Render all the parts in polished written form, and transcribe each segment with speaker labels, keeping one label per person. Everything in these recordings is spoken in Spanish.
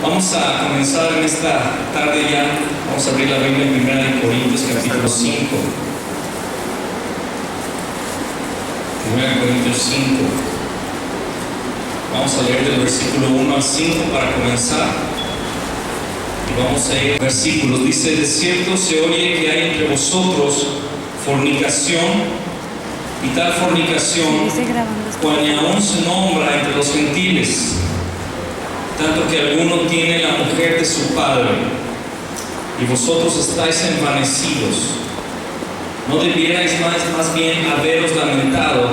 Speaker 1: Vamos a comenzar en esta tarde ya. Vamos a abrir la Biblia en 1 Corintios capítulo 5. 1 Corintios 5. Vamos a leer del versículo 1 al 5 para comenzar. Y vamos a ir a versículos. Dice: de cierto se oye que hay entre vosotros fornicación, y tal fornicación, cual ni aún se nombra entre los gentiles, tanto que alguno tiene la mujer de su padre, y vosotros estáis envanecidos. ¿No debierais más bien haberos lamentado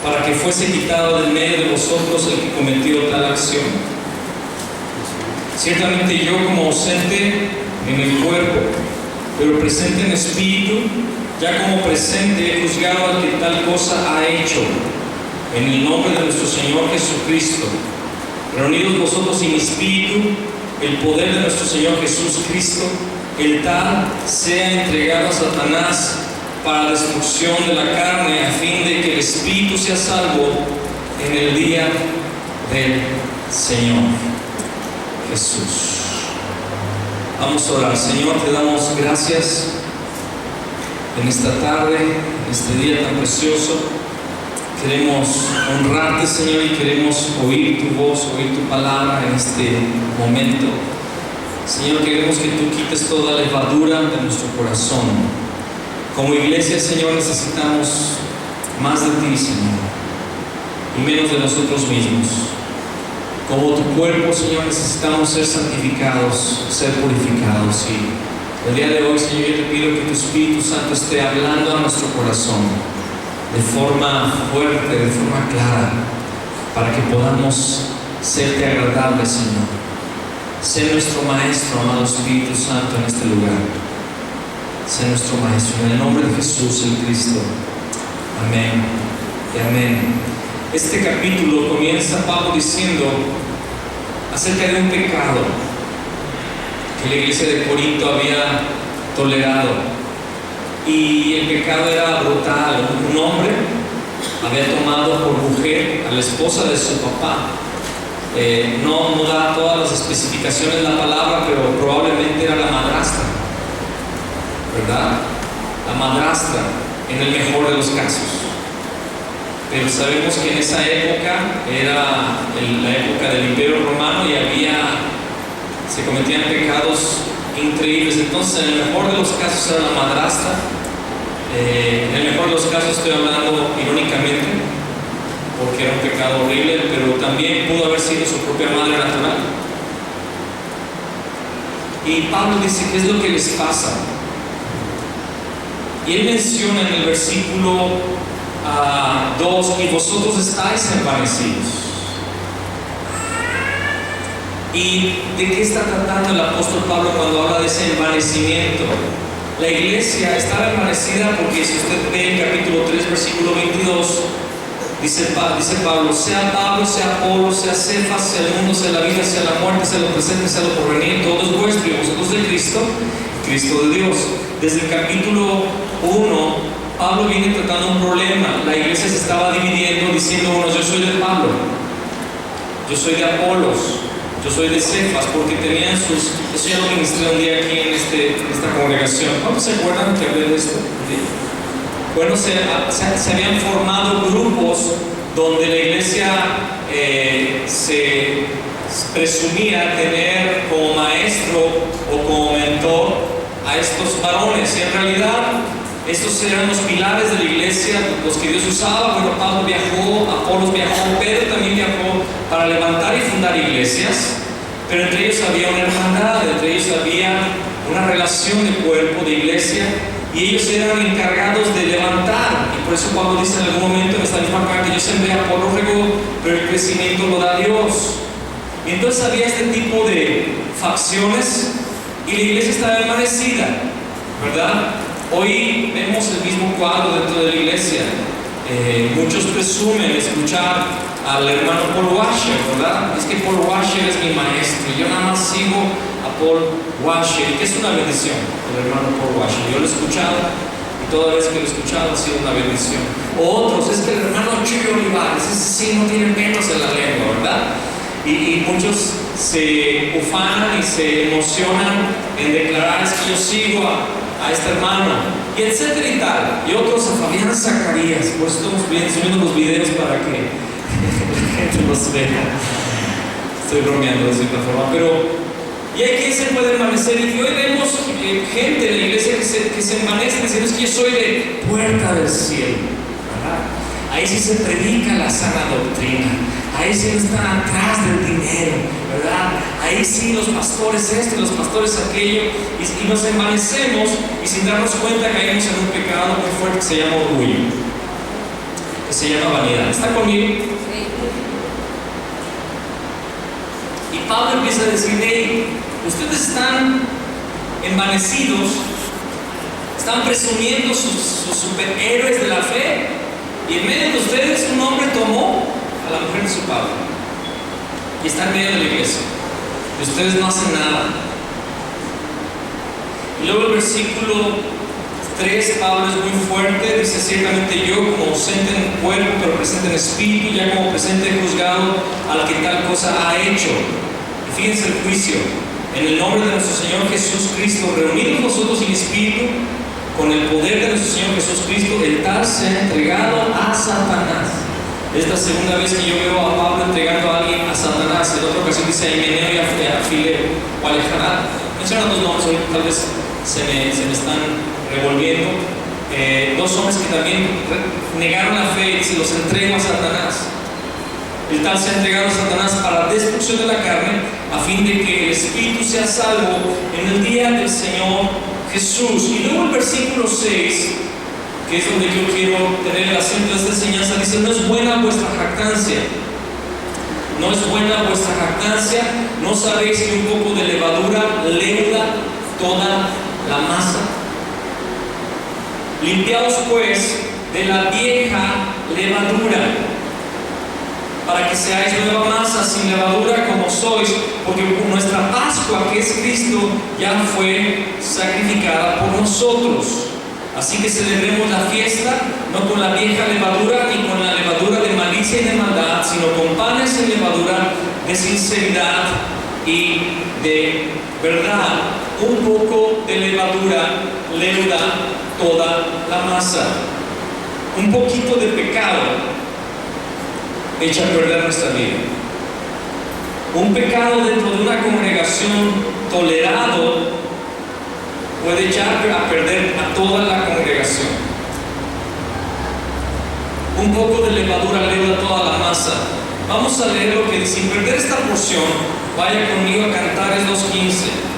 Speaker 1: para que fuese quitado de medio de vosotros el que cometió tal acción? Ciertamente yo, como ausente en el cuerpo, pero presente en espíritu, ya como presente he juzgado al que tal cosa ha hecho, en el nombre de nuestro Señor Jesucristo. Reunidos vosotros en espíritu, el poder de nuestro Señor Jesús Cristo, el tal sea entregado a Satanás para destrucción de la carne, a fin de que el espíritu sea salvo en el día del Señor Jesús. Vamos a orar. Señor, te damos gracias en esta tarde, en este día tan precioso. Queremos honrarte, Señor, y queremos oír tu voz, oír tu palabra en este momento. Señor, queremos que tú quites toda levadura de nuestro corazón. Como iglesia, Señor, necesitamos más de ti, Señor, y menos de nosotros mismos. Como tu cuerpo, Señor, necesitamos ser santificados, ser purificados. Y el día de hoy, Señor, yo te pido que tu Espíritu Santo esté hablando a nuestro corazón de forma fuerte, de forma clara, para que podamos serte agradables, Señor. Sé nuestro Maestro, amado Espíritu Santo, en este lugar. Sé nuestro Maestro, en el nombre de Jesús el Cristo. Amén y amén. Este capítulo comienza Pablo diciendo acerca de un pecado que la iglesia de Corinto había tolerado. Y el pecado era brutal. Un hombre había tomado por mujer a la esposa de su papá. No da todas las especificaciones de la palabra, pero probablemente era la madrastra, ¿verdad? La madrastra, en el mejor de los casos. Pero sabemos que en esa época era la época del Imperio Romano y se cometían pecados increíbles. Entonces, en el mejor de los casos era la madrastra. En el mejor de los casos estoy hablando irónicamente, porque era un pecado horrible, pero también pudo haber sido su propia madre natural. Y Pablo dice: ¿qué es lo que les pasa? Y él menciona en el versículo 2: y vosotros estáis envanecidos. ¿Y de qué está tratando el apóstol Pablo cuando habla de ese envanecimiento? La iglesia estaba envanecida porque, si usted ve el capítulo 3, versículo 22, dice Pablo: sea Pablo, sea Apolo, sea Cefas, sea el mundo, sea la vida, sea la muerte, sea lo presente, sea lo porvenir, todo es vuestro, y vosotros de Cristo, Cristo de Dios. Desde el capítulo 1, Pablo viene tratando un problema. La iglesia se estaba dividiendo, diciendo unos: yo soy de Pablo, yo soy de Apolos, yo soy de Cefas, porque tenían sus... Eso ya lo ministré un día aquí en esta congregación. ¿Cuántos se acuerdan que hablé de esto? Bueno, se habían formado grupos donde la iglesia se presumía tener como maestro o como mentor a estos varones, y en realidad estos eran los pilares de la iglesia, los que Dios usaba. Bueno, Pablo viajó, Apolos viajó, Pedro también viajó para levantar y fundar iglesias, pero entre ellos había una hermandad, entre ellos había una relación de cuerpo, de iglesia, y ellos eran encargados de levantar. Y por eso Pablo dice en algún momento en esta misma carta: yo sembré, Apolo regó, pero el crecimiento lo da Dios. Y entonces había este tipo de facciones, y la iglesia estaba envanecida, ¿verdad? Hoy vemos el mismo cuadro dentro de la iglesia. Muchos presumen escuchar al hermano Paul Washer, ¿verdad? Es que Paul Washer es mi maestro, y yo nada más sigo a Paul Washer, que es una bendición, el hermano Paul Washer. Yo lo he escuchado, y toda vez que lo he escuchado ha sido una bendición. O otros: es que el hermano Chuy Olivares, ese sí no tiene pelos en la lengua, ¿verdad? Y muchos se ufanan y se emocionan en declarar: es que yo sigo a este hermano, y etcétera y tal, y otros a Fabián Zacarías. Por eso estamos subiendo los videos para que la gente los vea. Estoy bromeando de cierta forma, pero y hay quien se puede envanecer, y hoy vemos gente en la iglesia que se envanece diciendo: es que yo soy de puerta del cielo, ¿verdad? Ahí sí se predica la sana doctrina, ahí sí no están atrás del dinero, ¿verdad? Ahí sí los pastores esto y los pastores aquello, y nos envanecemos, y sin darnos cuenta caemos en un pecado muy fuerte que se llama orgullo, que se llama vanidad. ¿Está conmigo? Y Pablo empieza a decir: hey, ustedes están envanecidos, están presumiendo sus superhéroes de la fe, y en medio de ustedes un hombre tomó a la mujer de su padre y está en medio de la iglesia, y ustedes no hacen nada. Y luego el versículo 3, Pablo es muy fuerte, dice: ciertamente yo, como ausente en cuerpo pero presente en espíritu, ya como presente he juzgado al que tal cosa ha hecho. Y fíjense el juicio: en el nombre de nuestro Señor Jesús Cristo, reunidos nosotros en espíritu, con el poder de nuestro Señor Jesús Cristo, el tal se ha entregado a Satanás. Es la segunda vez que yo veo a Pablo entregando a alguien a Satanás. En otra ocasión dice a Himeneo y a Fileo, o a Alejandro. Mencionan dos nombres, hoy tal vez se me están revolviendo. Dos hombres que también negaron la fe, y se los entrego a Satanás. El tal se ha entregado a Satanás para destrucción de la carne, a fin de que el espíritu sea salvo en el día del Señor Jesús. Y luego el versículo 6, que es donde yo quiero tener el acento de esta enseñanza, dice: no es buena vuestra jactancia. No es buena vuestra jactancia. ¿No sabéis que un poco de levadura leuda toda la masa? Limpiaos pues de la vieja levadura, para que seáis nueva masa sin levadura como sois, porque nuestra Pascua, que es Cristo, ya fue sacrificada por nosotros. Así que celebremos la fiesta no con la vieja levadura ni con la levadura de malicia y de maldad, sino con panes sin levadura de sinceridad y de verdad. Un poco de levadura leuda toda la masa. Un poquito de pecado echa a perder nuestra vida. Un pecado dentro de una congregación tolerado puede echar a perder a toda la congregación. Un poco de levadura leuda toda la masa. Vamos a leer lo que dice. Sin perder esta porción, vaya conmigo a Cantares 2:15.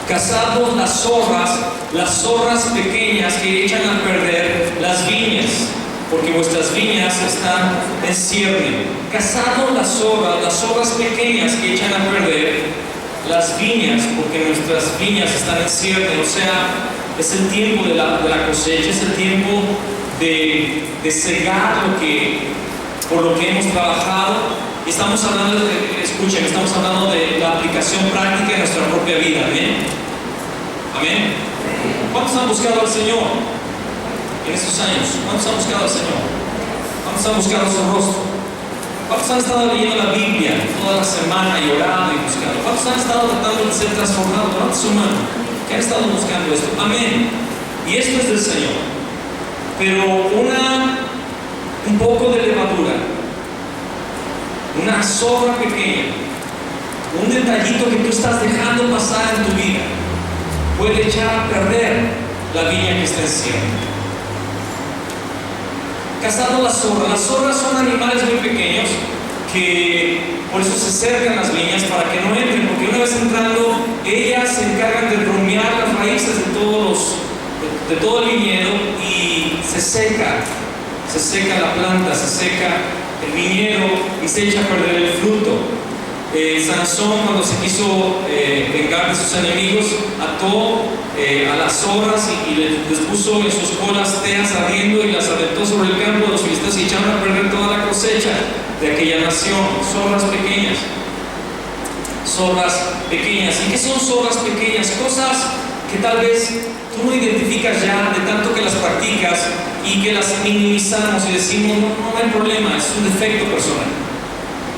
Speaker 1: Cazadlos las zorras pequeñas que echan a perder las viñas, porque vuestras viñas están en cierne. Cazad las zorras pequeñas que echan a perder las viñas, porque nuestras viñas están en cierne. O sea, es el tiempo de la cosecha, es el tiempo de cegar por lo que hemos trabajado. Estamos hablando estamos hablando de la aplicación práctica de nuestra propia vida. Amén. Amén. ¿Cuántos han buscado al Señor en estos años? ¿Cuántos han buscado al Señor? ¿Cuántos han buscado su rostro? ¿Cuántos han estado leyendo la Biblia toda la semana y orando y buscando? ¿Cuántos han estado tratando de ser transformados? ¿Cuántos humanos que han estado buscando esto? Amén. Y esto es del Señor. Pero un poco de levadura, una zorra pequeña, un detallito que tú estás dejando pasar en tu vida, puede echar a perder la viña que está en cierne. Cazando las zorras son animales muy pequeños que por eso se acercan las viñas para que no entren, porque una vez entrando, ellas se encargan de rumiar las raíces de todo el viñedo, y se seca la planta, se seca el viñedo y se echa a perder el fruto. Sansón, cuando se quiso vengar de sus enemigos, ató a las zorras y les puso en sus colas teas ardiendo y las aventó sobre el campo de los filisteos, y echaron a perder toda la cosecha de aquella nación. Zorras pequeñas. ¿Y qué son zorras pequeñas? Cosas que tal vez tú no identificas ya de tanto que las practicas y que las minimizamos y decimos, no, no hay problema, es un defecto personal.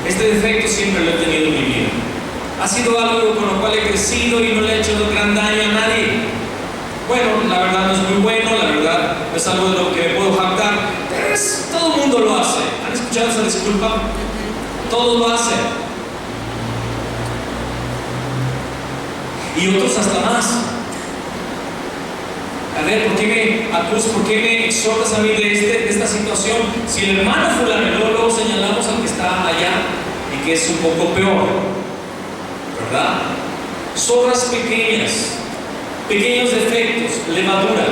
Speaker 1: Este defecto siempre lo he tenido en mi vida. Ha sido algo con lo cual he crecido y no le he hecho gran daño a nadie. Bueno, la verdad no es muy bueno, la verdad no es algo de lo que me puedo jactar, pero todo el mundo lo hace. ¿Han escuchado esa disculpa? Todos lo hacen. Y otros hasta más. A ver, ¿por qué me acusas? ¿Por qué me exhortas a mí de esta situación? Si el hermano fulano, luego señalamos al que está allá y que es un poco peor, ¿verdad? Zorras pequeñas, pequeños defectos, levadura,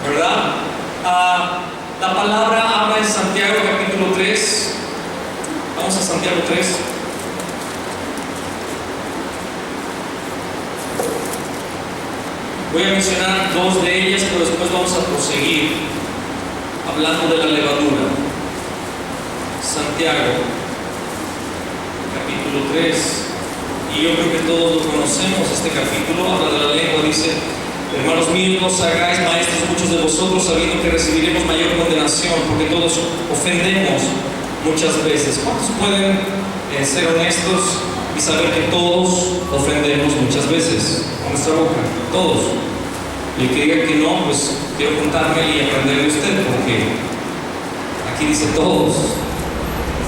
Speaker 1: ¿verdad? La palabra habla en Santiago capítulo 3. Vamos a Santiago 3. Voy a mencionar dos de ellas, pero después vamos a proseguir hablando de la levadura. Santiago capítulo 3. Y yo creo que todos lo conocemos, este capítulo habla de la lengua, dice: hermanos míos, no os hagáis maestros muchos de vosotros, sabiendo que recibiremos mayor condenación, porque todos ofendemos muchas veces. ¿Cuántos pueden ser honestos y saber que todos ofendemos muchas veces con nuestra boca? Todos. Y el que diga que no, pues quiero contarme y aprender de usted, porque aquí dice todos.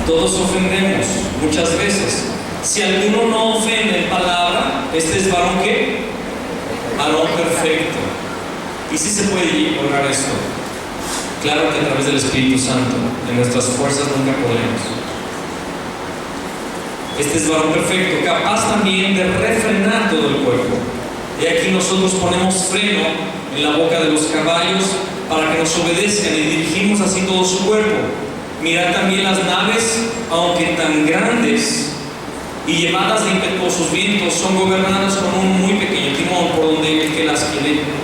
Speaker 1: Todos ofendemos muchas veces. Si alguno no ofende en palabra, este es varón ¿qué? Varón perfecto. ¿Y si se puede lograr esto? Claro que a través del Espíritu Santo. En nuestras fuerzas nunca podremos. Este es varón perfecto, capaz también de refrenar todo el cuerpo. Y aquí nosotros ponemos freno en la boca de los caballos para que nos obedezcan y dirigimos así todo su cuerpo. Mirad también las naves, aunque tan grandes y llevadas de impetuosos vientos, son gobernadas con un muy pequeño timón por donde el que las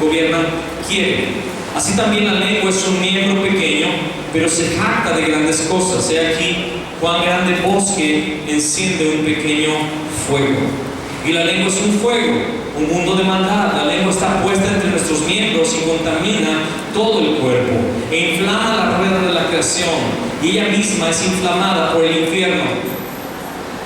Speaker 1: gobierna quiere. Así también la lengua es un miembro pequeño, pero se jacta de grandes cosas. He aquí cuán grande bosque enciende un pequeño fuego. Y la lengua es un fuego, un mundo de maldad. La lengua está puesta entre nuestros miembros y contamina todo el cuerpo e inflama la rueda de la creación, y ella misma es inflamada por el infierno.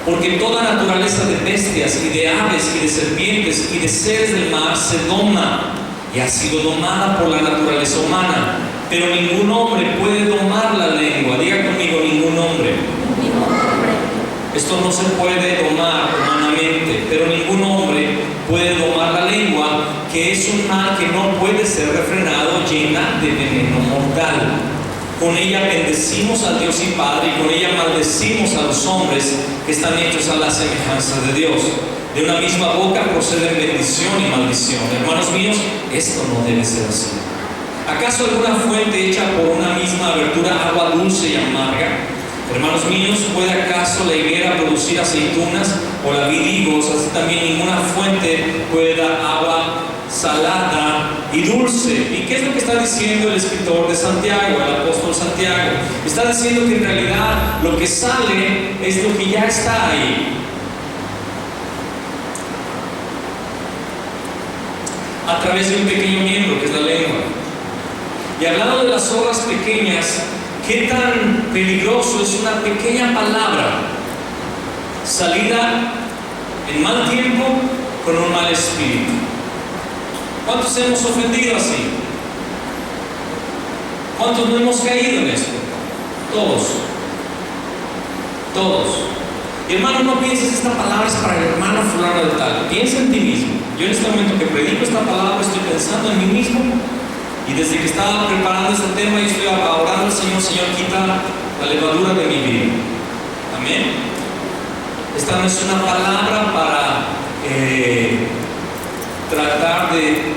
Speaker 1: Porque toda naturaleza de bestias y de aves y de serpientes y de seres del mar se doma y ha sido domada por la naturaleza humana, pero ningún hombre puede domar la lengua. Diga conmigo, ningún hombre. Esto no se puede domar humanamente, pero ningún hombre puede domar la lengua, que es un mal que no puede ser refrenado, llena de veneno mortal. Con ella bendecimos al Dios y Padre, y con ella maldecimos a los hombres que están hechos a la semejanza de Dios. De una misma boca proceden bendición y maldición. Hermanos míos, esto no debe ser así. ¿Acaso alguna fuente hecha por una misma abertura agua dulce y amarga? Hermanos míos, ¿puede acaso la higuera producir aceitunas o la vid higos? Así también ninguna fuente puede dar agua salada y dulce. ¿Y qué es lo que está diciendo el escritor de Santiago, el apóstol Santiago? Está diciendo que en realidad lo que sale es lo que ya está ahí. A través de un pequeño miembro que es la lengua. Y hablando de las obras pequeñas, ¿qué tan peligroso es una pequeña palabra salida en mal tiempo con un mal espíritu? ¿Cuántos hemos ofendido así? ¿Cuántos no hemos caído en esto? Todos. Todos. Y hermano, no pienses esta palabra es para el hermano fulano de tal. Piensa en ti mismo. Yo en este momento que predico esta palabra estoy pensando en mí mismo. Y desde que estaba preparando este tema, yo estoy orando al Señor: Señor, quita la levadura de mi vida. Amén. Esta no es una palabra para tratar de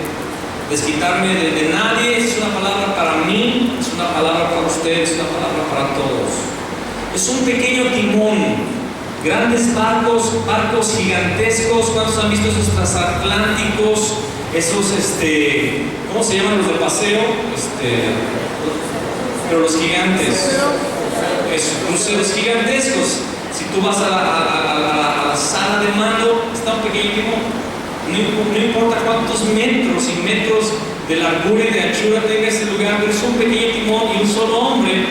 Speaker 1: desquitarme de nadie. Es una palabra para mí, es una palabra para ustedes, es una palabra para todos. Es un pequeño timón. Grandes barcos gigantescos. ¿Cuántos han visto esos transatlánticos? Esos, ¿cómo se llaman los de paseo? Pero los gigantes. Cruceros gigantescos. Si tú vas a la sala de mando, está un pequeño timón. No importa cuántos metros y metros de largura y de anchura tenga ese lugar, pero es un pequeño timón y un solo hombre.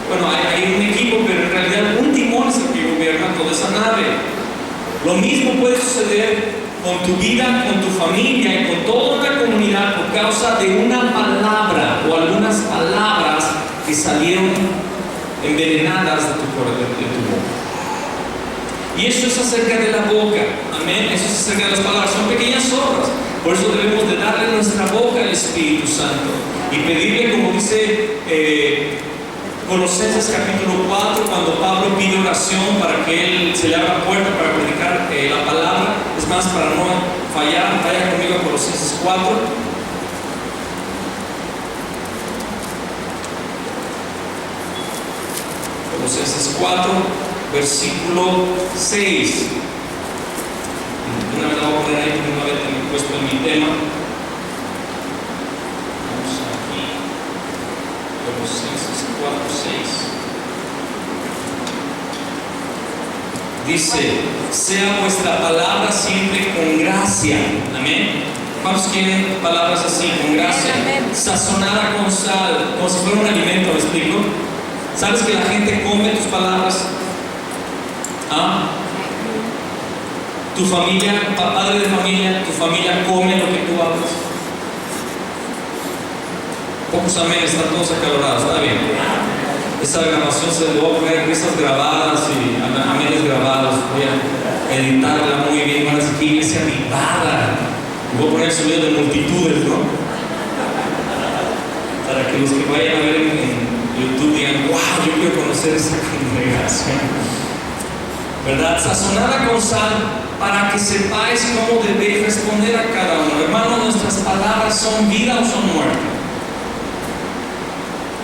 Speaker 1: Bueno, hay un equipo, pero en realidad un timón es el que gobierna toda esa nave. Lo mismo puede suceder con tu vida, con tu familia y con toda una comunidad por causa de una palabra o algunas palabras que salieron envenenadas de tu boca. Y eso es acerca de la boca, amén. Eso es acerca de las palabras, son pequeñas obras. Por eso debemos de darle nuestra boca al Espíritu Santo y pedirle, como dice Colosenses capítulo 4, cuando Pablo pide oración para que él se le abra puerta para predicar la palabra. Es más, para no fallar, vaya conmigo a Colosenses 4. Colosenses 4, versículo 6. Una vez la voy a poner ahí, porque una vez también puesto en mi tema. Vamos aquí. Colosenses 4, 6. Dice: sea vuestra palabra siempre con gracia. Amén. ¿Cuántos quieren palabras así, con gracia? Sazonada con sal, como si fuera un alimento, ¿me explico? ¿Sabes que la gente come tus palabras? ¿Ah? Tu familia, padre de familia, tu familia come lo que tú hablas. Pocos amén, están todos acalorados, está bien. Esa grabación se le va a poner risas grabadas y aménes grabados. Voy a editarla muy bien. Van a decir que iglesia avivada. Voy a poner el sonido de multitudes, ¿no? Para que los que vayan a ver en YouTube digan: wow, yo quiero conocer esa congregación. ¿Verdad? Sazonada con sal, para que sepáis cómo debéis responder a cada uno. Hermanos, nuestras palabras son vida o son muerte.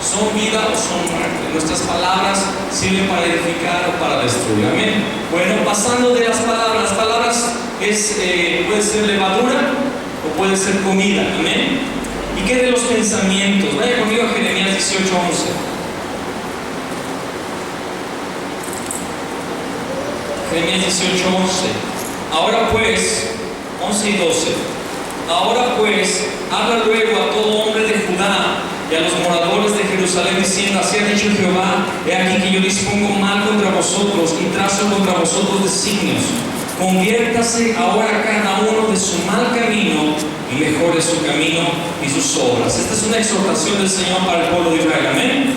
Speaker 1: Son vida o son muerte. Nuestras palabras sirven para edificar o para destruir. Amén. Bueno, pasando de las palabras puede ser levadura o puede ser comida. Amén. ¿Y qué de los pensamientos? Vaya conmigo a Jeremías 18:11. Jeremías 18:11. Ahora pues, 11 y 12. Ahora pues, habla luego a todo hombre de Judá y a los moradores de Jerusalén, diciendo: así ha dicho Jehová, he aquí que yo dispongo mal contra vosotros y trazo contra vosotros designios. Conviértase ahora cada uno de su mal camino y mejore su camino y sus obras. Esta es una exhortación del Señor para el pueblo de Israel. Amén.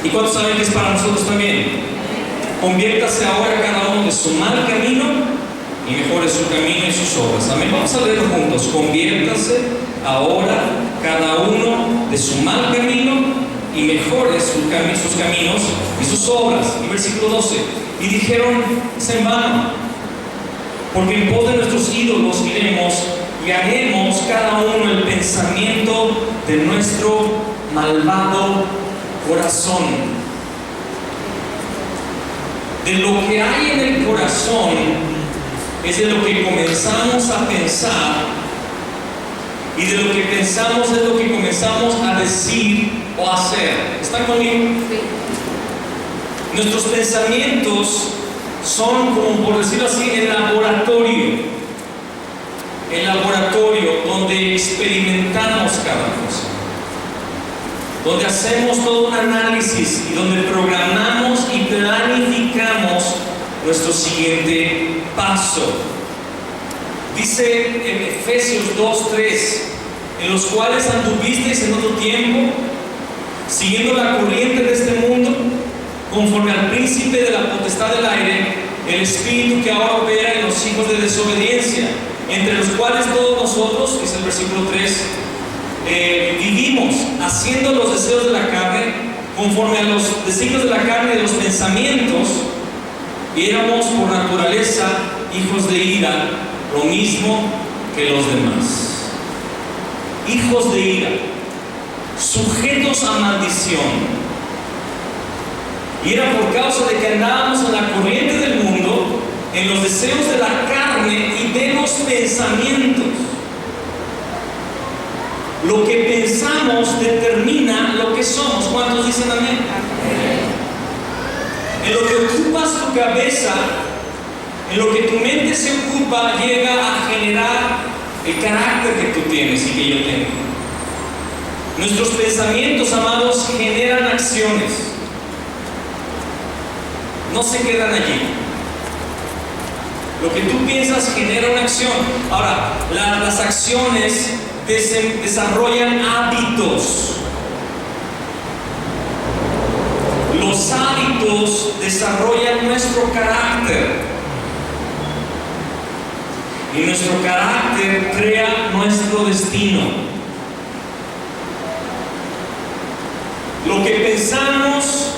Speaker 1: ¿Y cuántos saben que es para nosotros también? Conviértase ahora cada uno de su mal camino y mejore su camino y sus obras. Amén. Vamos a leerlo juntos. Conviértase ahora cada uno de su mal camino y mejore sus caminos y sus obras. Y versículo 12. Y dijeron: es en vano, porque en pos de nuestros ídolos iremos y haremos cada uno el pensamiento de nuestro malvado corazón. De lo que hay en el corazón es de lo que comenzamos a pensar, y de lo que pensamos es lo que comenzamos a decir o a hacer. ¿Están conmigo? Sí. Nuestros pensamientos son, como por decirlo así, el laboratorio donde experimentamos cada cosa, donde hacemos todo un análisis y donde programamos y planificamos nuestro siguiente paso. Dice en Efesios 2:3: en los cuales anduvisteis en otro tiempo, siguiendo la corriente de este mundo, conforme al príncipe de la potestad del aire, el espíritu que ahora opera en los hijos de desobediencia, entre los cuales todos nosotros, dice el versículo 3, vivimos haciendo los deseos de la carne, conforme a los designios de la carne y de los pensamientos, y éramos por naturaleza hijos de ira, lo mismo que los demás. Hijos de ira, sujetos a maldición. Y era por causa de que andábamos en la corriente del mundo, en los deseos de la carne y de los pensamientos. Lo que pensamos determina lo que somos. ¿Cuántos dicen amén? En lo que ocupas tu cabeza En lo que tu mente se ocupa, llega a generar el carácter que tú tienes y que yo tengo. Nuestros pensamientos, amados, generan acciones. No se quedan allí. Lo que tú piensas genera una acción. Ahora, las acciones desarrollan hábitos. Los hábitos desarrollan nuestro carácter. Y nuestro carácter crea nuestro destino. Lo que pensamos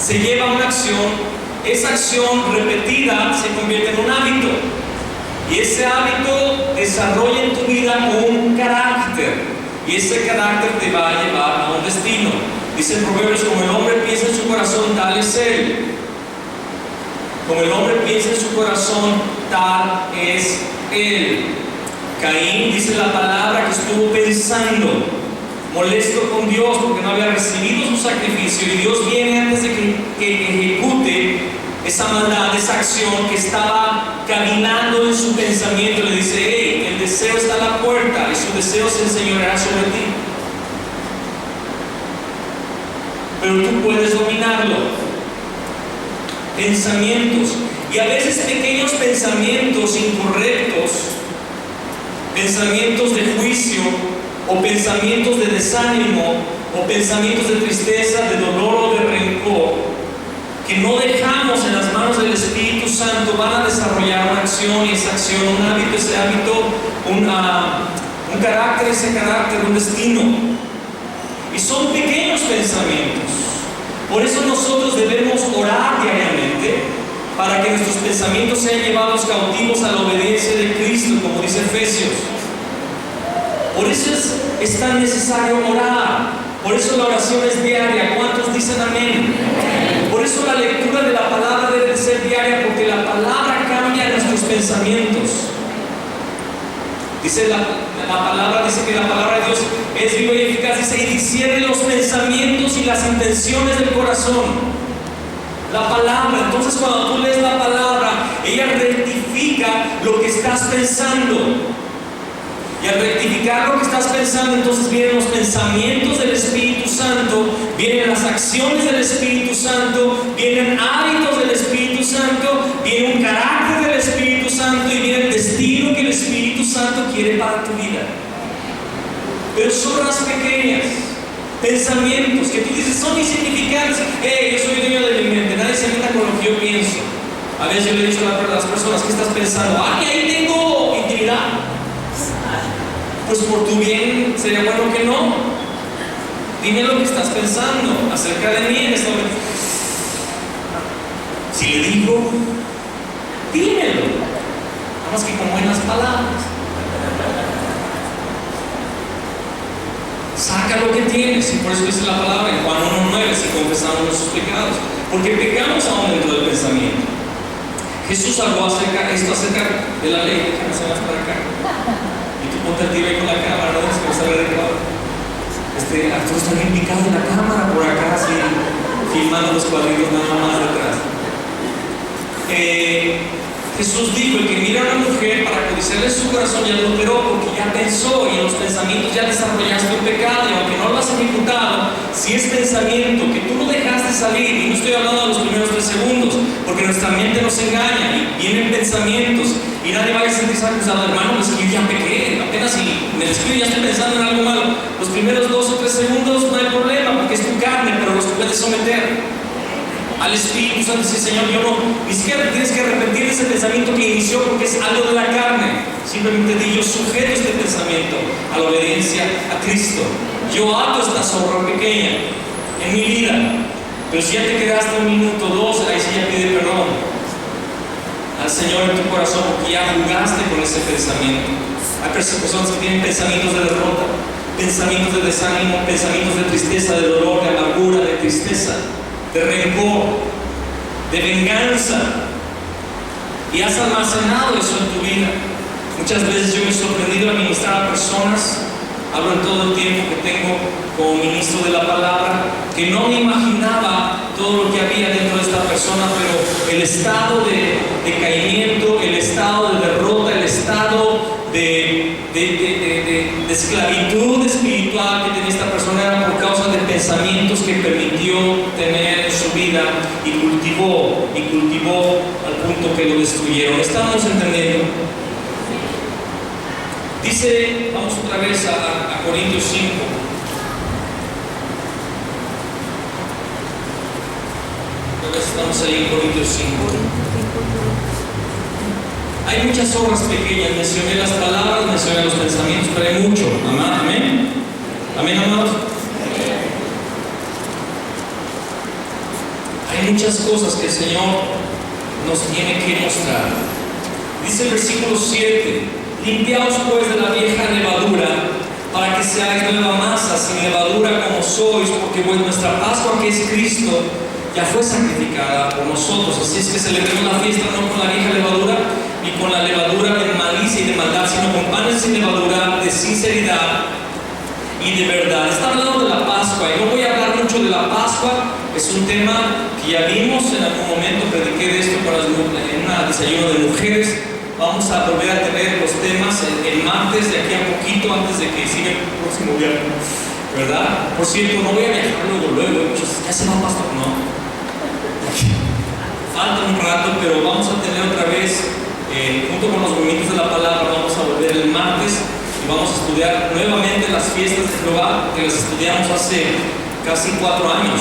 Speaker 1: se lleva a una acción. Esa acción repetida se convierte en un hábito. Y ese hábito desarrolla en tu vida un carácter. Y ese carácter te va a llevar a un destino. Dice en Proverbios, como el hombre piensa en su corazón, tal es él. Como el hombre piensa en su corazón, tal es él. Caín, dice la palabra, que estuvo pensando, molesto con Dios porque no había recibido su sacrificio, y Dios viene antes de que ejecute esa maldad, esa acción que estaba caminando en su pensamiento. Le dice: hey, el deseo está a la puerta y su deseo se enseñoreará sobre ti, pero tú puedes dominarlo. Pensamientos, y a veces pequeños pensamientos incorrectos, pensamientos de juicio, o pensamientos de desánimo, o pensamientos de tristeza, de dolor o de rencor, que no dejamos en las manos del Espíritu Santo, van a desarrollar una acción, y esa acción un hábito, ese hábito un carácter, ese carácter un destino. Y son pequeños pensamientos. Por eso nosotros debemos orar diariamente para que nuestros pensamientos sean llevados cautivos a la obediencia de Cristo, como dice Efesios. Por eso es tan necesario orar. Por eso la oración es diaria. ¿Cuántos dicen amén? Por eso la lectura de la palabra debe ser diaria, porque la palabra cambia nuestros pensamientos. Dice la palabra, dice que la palabra de Dios es viva y eficaz, dice, y discierne los pensamientos y las intenciones del corazón. La palabra, entonces cuando tú lees la palabra, ella rectifica lo que estás pensando. Y al rectificar lo que estás pensando, entonces vienen los pensamientos del Espíritu Santo, vienen las acciones del Espíritu Santo, vienen hábitos del Espíritu Santo, viene un carácter del Espíritu Santo y viene el destino que el Espíritu Santo quiere para tu vida. Pero son las pequeñas pensamientos que tú dices son insignificantes. Yo soy dueño de mi mente, nadie se meta con lo que yo pienso. A veces yo le he dicho a las personas: ¿qué estás pensando? Que ahí tengo intimidad. Pues por tu bien sería bueno que no. Dime lo que estás pensando acerca de mí en este momento. Si le digo, dímelo, nada más que con buenas palabras. Saca lo que tienes, y por eso dice la palabra en Juan 1:9, si confesamos nuestros pecados, porque pecamos aún dentro del pensamiento. Jesús habló acerca de la ley. Que no se vas para acá. Ponte el tibio con la cámara, ¿no? Se me sale de claro. Arturo está bien picado en la cámara, por acá, así, filmando los cuadritos nada más detrás. Jesús dijo: el que mira a una mujer para codiciarle su corazón ya adulteró, porque ya pensó, y en los pensamientos ya desarrollaste un pecado, y aunque no lo has ejecutado, si es pensamiento que tú lo dejaste salir, y no estoy hablando de los primeros 3 segundos, porque nuestra mente nos engaña, y vienen pensamientos, y nadie vaya a sentirse acusado: hermano, es que yo ya pequé, apenas si me despido ya estoy pensando en algo malo. Los primeros 2 o 3 segundos no hay problema, porque es tu carne, pero los puedes someter al Espíritu Santo. Dice: Señor, yo no, ni siquiera tienes que arrepentir de ese pensamiento que inició, porque es algo de la carne. Simplemente di: yo sujeto este pensamiento a la obediencia a Cristo. Yo ato esta zorra pequeña en mi vida. Pero si ya te quedaste 1 minuto, 2, ahí sí ya pide perdón al Señor en tu corazón, porque ya jugaste con ese pensamiento. Hay personas que tienen pensamientos de derrota, pensamientos de desánimo, pensamientos de tristeza, de dolor, de amargura, de tristeza, de rencor, de venganza, y has almacenado eso en tu vida. Muchas veces yo me he sorprendido a ministrar a personas, hablo en todo el tiempo que tengo como ministro de la palabra, que no me imaginaba todo lo que había dentro de esta persona, pero el estado de decaimiento, el estado de derrota, el estado de esclavitud espiritual que tenía esta persona era por causa de pensamientos que permitió tener en su vida y cultivó al punto que lo destruyeron. ¿Estamos entendiendo? Dice, vamos otra vez a Corintios 5. Otra vez estamos ahí en Corintios 5. Hay muchas obras pequeñas, mencioné las palabras, mencioné los pensamientos, pero hay mucho. Amén. Amén, amados. Hay muchas cosas que el Señor nos tiene que mostrar. Dice el versículo 7: limpiaos pues de la vieja levadura, para que seáis nueva masa, sin levadura como sois, porque pues nuestra Pascua, que es Cristo, ya fue sacrificada por nosotros. Así es que celebremos la fiesta no con la vieja levadura, ni con la levadura de malicia y de maldad, sino con panes sin levadura, de sinceridad y de verdad. Está hablando de la Pascua, y no voy a hablar mucho de la Pascua. Es un tema que ya vimos en algún momento, prediqué de esto en un desayuno de mujeres. Vamos a volver a tener los temas el martes, de aquí a poquito, antes de que siga el próximo viaje, ¿verdad? Por cierto, no voy a viajar luego, muchos, ya se va, pastor, no. Falta un rato, pero vamos a tener otra vez, junto con los movimientos de la palabra, vamos a volver el martes y vamos a estudiar nuevamente las fiestas de Jehová, que las estudiamos hace casi 4 años.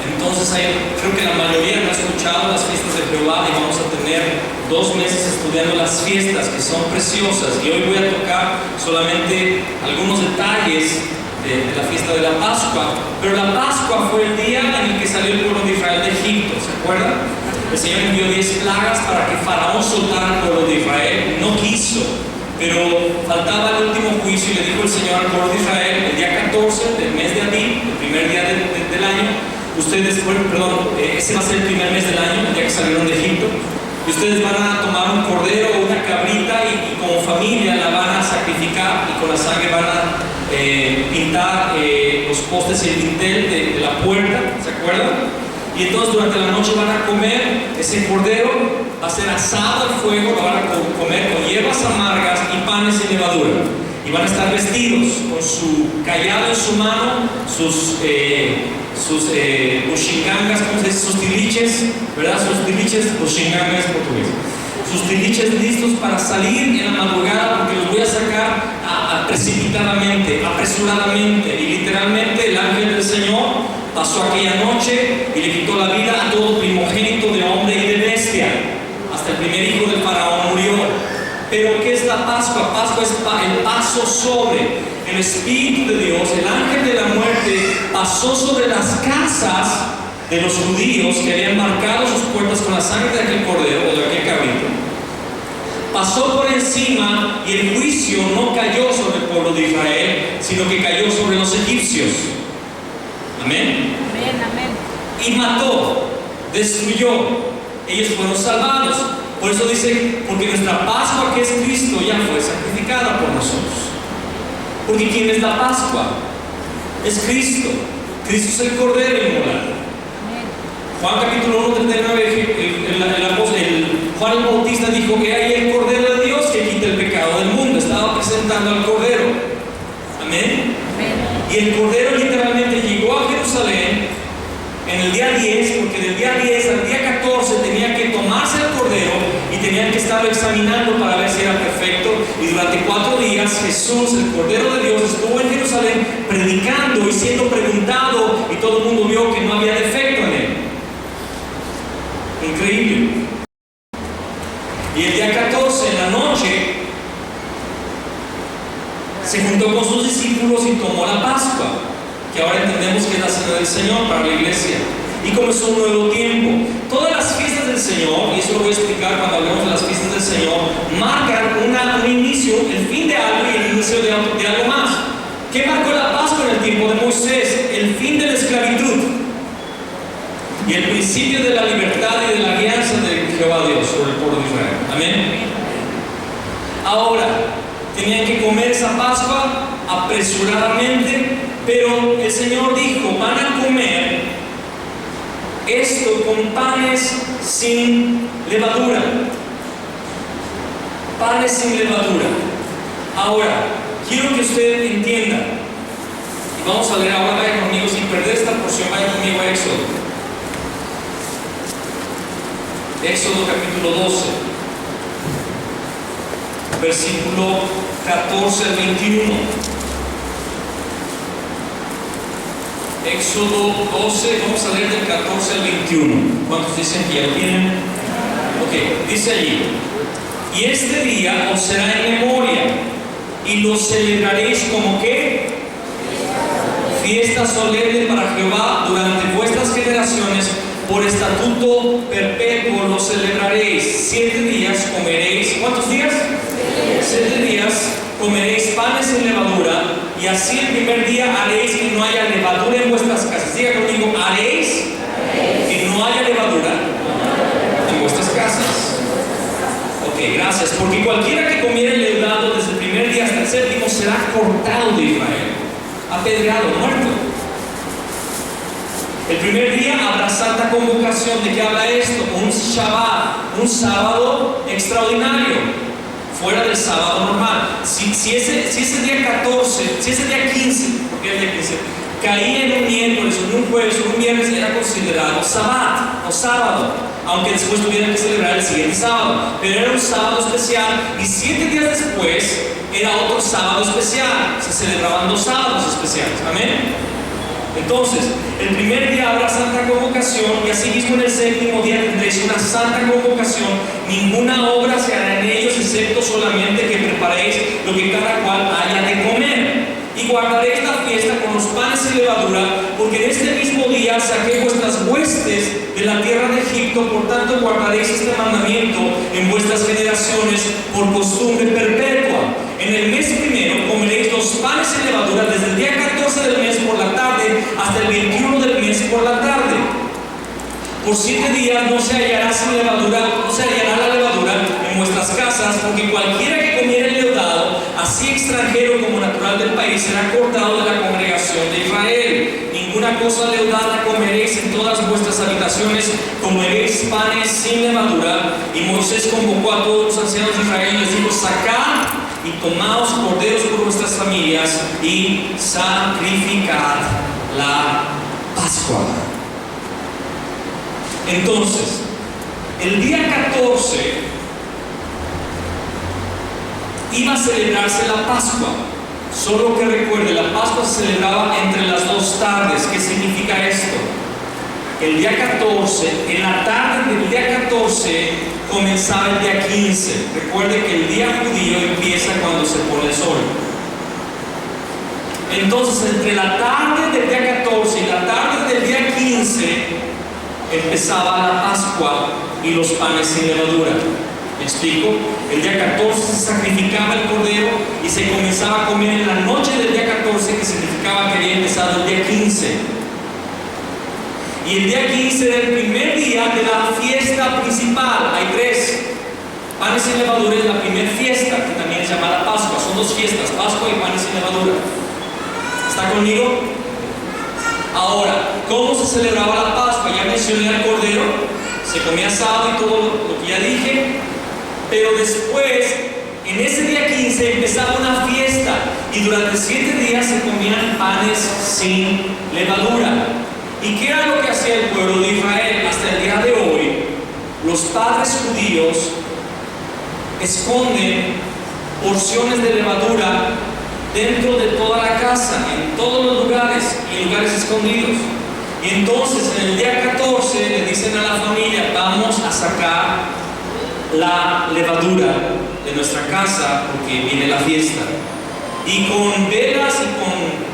Speaker 1: Entonces creo que la mayoría no ha escuchado las fiestas de Jehová, y vamos a tener 2 meses estudiando las fiestas, que son preciosas, y hoy voy a tocar solamente algunos detalles de la fiesta de la Pascua. Pero la Pascua fue el día en el que salió el pueblo de Israel de Egipto, ¿se acuerdan? El Señor envió 10 plagas para que Faraón soltara al pueblo de Israel. No quiso, pero faltaba el último juicio, y le dijo el Señor al pueblo de Israel: el día 14 del mes de Abib, el primer día del año, ese va a ser el primer mes del año, el día que salieron de Egipto, y ustedes van a tomar un cordero o una cabrita, y como familia la van a sacrificar, y con la sangre van a pintar los postes y el dintel de la puerta, ¿se acuerdan? Y entonces durante la noche van a comer ese cordero, va a ser asado al fuego, lo van a comer con hierbas amargas y panes sin levadura, y van a estar vestidos con su cayado en su mano, sus bushingangas, ¿cómo se dice? Sus tiliches, ¿verdad? Sus tiliches, bushingangas en portugués. Sus tiliches listos para salir en la madrugada, porque los voy a sacar precipitadamente, apresuradamente. Y literalmente el ángel del Señor pasó aquella noche y le quitó la vida a todo primogénito de hombre y de bestia. Hasta el primer hijo del faraón murió. Pero ¿qué es la Pascua? Pascua es el paso sobre el Espíritu de Dios. El ángel de la muerte pasó sobre las casas de los judíos que habían marcado sus puertas con la sangre de aquel cordero o de aquel cabrito. Pasó por encima, y el juicio no cayó sobre el pueblo de Israel, sino que cayó sobre los egipcios. Amén.
Speaker 2: Amén, amén.
Speaker 1: Y mató, destruyó. Ellos fueron salvados. Por eso dice: porque nuestra Pascua, que es Cristo, ya fue sacrificada por nosotros. Porque ¿quién es la Pascua? Es Cristo. Cristo es el Cordero inmolado. Juan capítulo 1, 39, Juan el Bautista dijo que hay el Cordero de Dios que quita el pecado del mundo. Estaba presentando al Cordero. Amén. Y el Cordero literalmente llegó a Jerusalén en el día 10, porque del día 10 al día 14 tenía que tomarse el Cordero y tenían que estarlo examinando para ver si era perfecto. Y durante 4 días Jesús, el Cordero de Dios, estuvo en Jerusalén predicando y siendo preguntado, y todo el mundo vio que no había defecto en él. Increíble. Y el día 14 en la noche se juntó con sus discípulos y tomó la Pascua, que ahora entendemos que es la cena del Señor para la iglesia, y comenzó un nuevo tiempo. Todas las fiestas del Señor, y eso lo voy a explicar cuando hablemos de las fiestas del Señor, marcan un inicio, el fin de algo y el inicio de algo más. ¿Qué marcó la Pascua en el tiempo de Moisés? El fin de la esclavitud y el principio de la libertad y de la alianza de Jehová Dios sobre el pueblo de Israel. Amén. Ahora, tenían que comer esa Pascua apresuradamente, pero el Señor dijo: van a comer esto con panes sin levadura. Panes sin levadura. Ahora, quiero que usted entienda, y vamos a leer ahora, vaya conmigo, sin perder esta porción, vaya conmigo a Éxodo. Éxodo capítulo 12, versículo 14 al 21. Éxodo 12, vamos a leer del 14 al 21. ¿Cuántos dicen que ya lo tienen? Ok, dice allí: y este día os será en memoria, y lo celebraréis como ¿qué? Fiesta solemne para Jehová durante vuestras generaciones. Por estatuto perpetuo lo celebraréis. 7 días comeréis. ¿Cuántos días? 7 días comeréis panes sin levadura, y así el primer día haréis que no haya levadura en vuestras casas. Diga conmigo, haréis que no haya levadura en vuestras casas. Ok, gracias. Porque cualquiera que comiere leudado desde el primer día hasta el séptimo será cortado de Israel, apedreado, muerto. El primer día habrá santa convocación. ¿De qué habla esto? Un Shabbat, un sábado extraordinario, fuera del sábado normal. Si ese día 14, si ese día 15, porque es el día 15, caía en un miércoles, o en un jueves, o en un viernes, era considerado Shabbat o sábado, aunque después tuvieran que celebrar el siguiente sábado. Pero era un sábado especial, y 7 días después era otro sábado especial. Se celebraban 2 sábados especiales. Amén. Entonces, el primer día habrá santa convocación, y asimismo en el séptimo día tendréis una santa convocación. Ninguna obra se hará en ellos, excepto solamente que preparéis lo que cada cual haya de comer. Y guardaréis la fiesta con los panes sin levadura, porque en este mismo día saqué vuestras huestes de la tierra de Egipto. Por tanto, guardaréis este mandamiento en vuestras generaciones por costumbre perpetua. En el mes primero comeréis los panes sin levadura desde el día 14 del mes por la tarde hasta el 21 del mes por la tarde. Por 7 días no se hallará sin levadura, no se hallará la levadura en vuestras casas, porque cualquiera que comiere leudado, así extranjero como natural del país, será cortado de la congregación de Israel. Ninguna cosa leudada comeréis en todas vuestras habitaciones, comeréis panes sin levadura. Y Moisés convocó a todos los ancianos de Israel y les dijo: sacad y tomaos corderos por vuestras familias y sacrificad la Pascua. Entonces, el día 14 iba a celebrarse la Pascua. Solo que recuerde, la Pascua se celebraba entre las 2 tardes. ¿Qué significa esto? El día 14, en la tarde del día 14, comenzaba el día 15. Recuerde que el día judío empieza cuando se pone el sol. Entonces, entre la tarde del día 14 y la tarde del día 15, empezaba la Pascua y los panes sin levadura. ¿Me explico? El día 14 se sacrificaba el cordero y se comenzaba a comer en la noche del día 14, que significaba que había empezado el día 15. Y el día 15 era el primer día de la fiesta principal. Hay 3. Panes sin levadura es la primera fiesta, que también es llamada Pascua. Son 2 fiestas, Pascua y panes sin levadura. ¿Está conmigo? Ahora, ¿cómo se celebraba la Pascua? Ya mencioné al cordero, se comía asado y todo lo que ya dije, pero después, en ese día 15, empezaba una fiesta, y durante 7 días se comían panes sin levadura. ¿Y qué era lo que hacía el pueblo de Israel? Hasta el día de hoy, los padres judíos esconden porciones de levadura dentro de toda la casa, en todos los lugares, y en lugares escondidos. Y entonces en el día 14 le dicen a la familia: vamos a sacar la levadura de nuestra casa porque viene la fiesta. Y con velas y con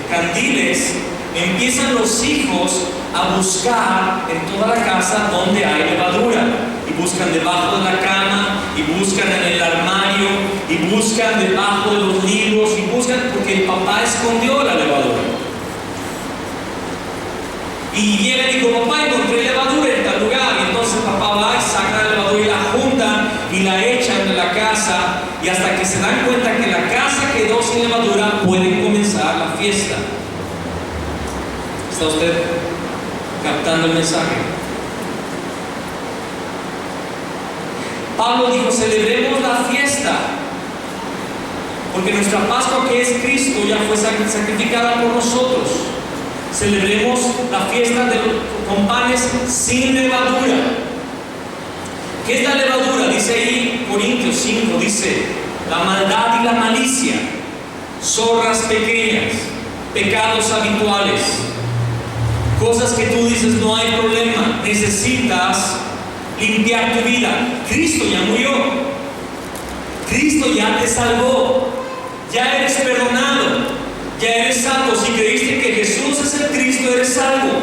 Speaker 1: candiles empiezan los hijos a buscar en toda la casa donde hay levadura, y buscan debajo de la cama, y buscan en el armario, y buscan debajo de los libros, y buscan porque el papá escondió la levadura. Y llega y dice: papá, encontré levadura en tal lugar. Y entonces el papá va y saca la levadura y la juntan y la echan de la casa, y hasta que se dan cuenta que la casa quedó sin levadura, pueden comenzar la fiesta. ¿Está usted? captando el mensaje. Pablo dijo, celebremos la fiesta, porque nuestra Pascua, que es Cristo, ya fue sacrificada por nosotros. Celebremos la fiesta con panes sin levadura. ¿Qué es la levadura? Dice ahí Corintios 5, dice, la maldad y la malicia, zorras pequeñas, pecados habituales, cosas que tú dices no hay problema, necesitas limpiar tu vida. Cristo ya murió, Cristo ya te salvó, ya eres perdonado, ya eres salvo. Si creíste que Jesús es el Cristo, eres salvo.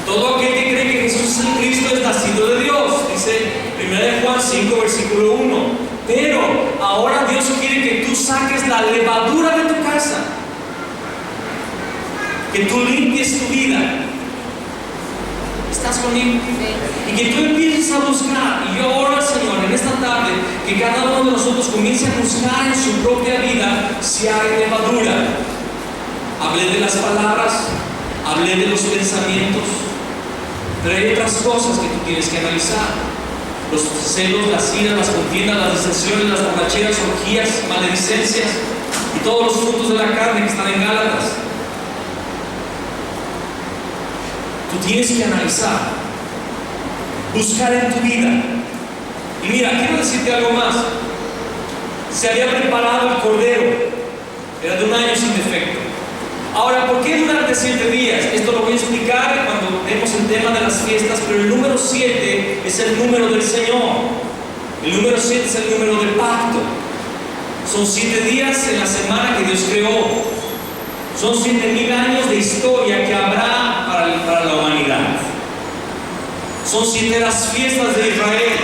Speaker 1: Todo aquel que cree que Jesús es el Cristo es nacido de Dios, dice 1 Juan 5, versículo 1. Pero ahora Dios quiere que tú saques la levadura de tu casa, que tú limpies tu vida. ¿Estás conmigo? Y que tú empieces a buscar. Y yo oro al Señor en esta tarde que cada uno de nosotros comience a buscar en su propia vida si hay levadura. Hablé de las palabras, hablé de los pensamientos, pero hay otras cosas que tú tienes que analizar. Los celos, las iras, las contiendas, las disensiones, las borracheras, orgías, maledicencias y todos los frutos de la carne que están en Gálatas. Tú tienes que analizar, buscar en tu vida. Y mira, quiero decirte algo más. Se había preparado el cordero, era de 1 año sin defecto. Ahora, ¿por qué durante 7 días? Esto lo voy a explicar cuando vemos el tema de las fiestas, pero el número 7 es el número del Señor. El número 7 es el número del pacto. Son 7 días en la semana que Dios creó. Son 7,000 años de historia que habrá para la humanidad. Son 7 las fiestas de Israel.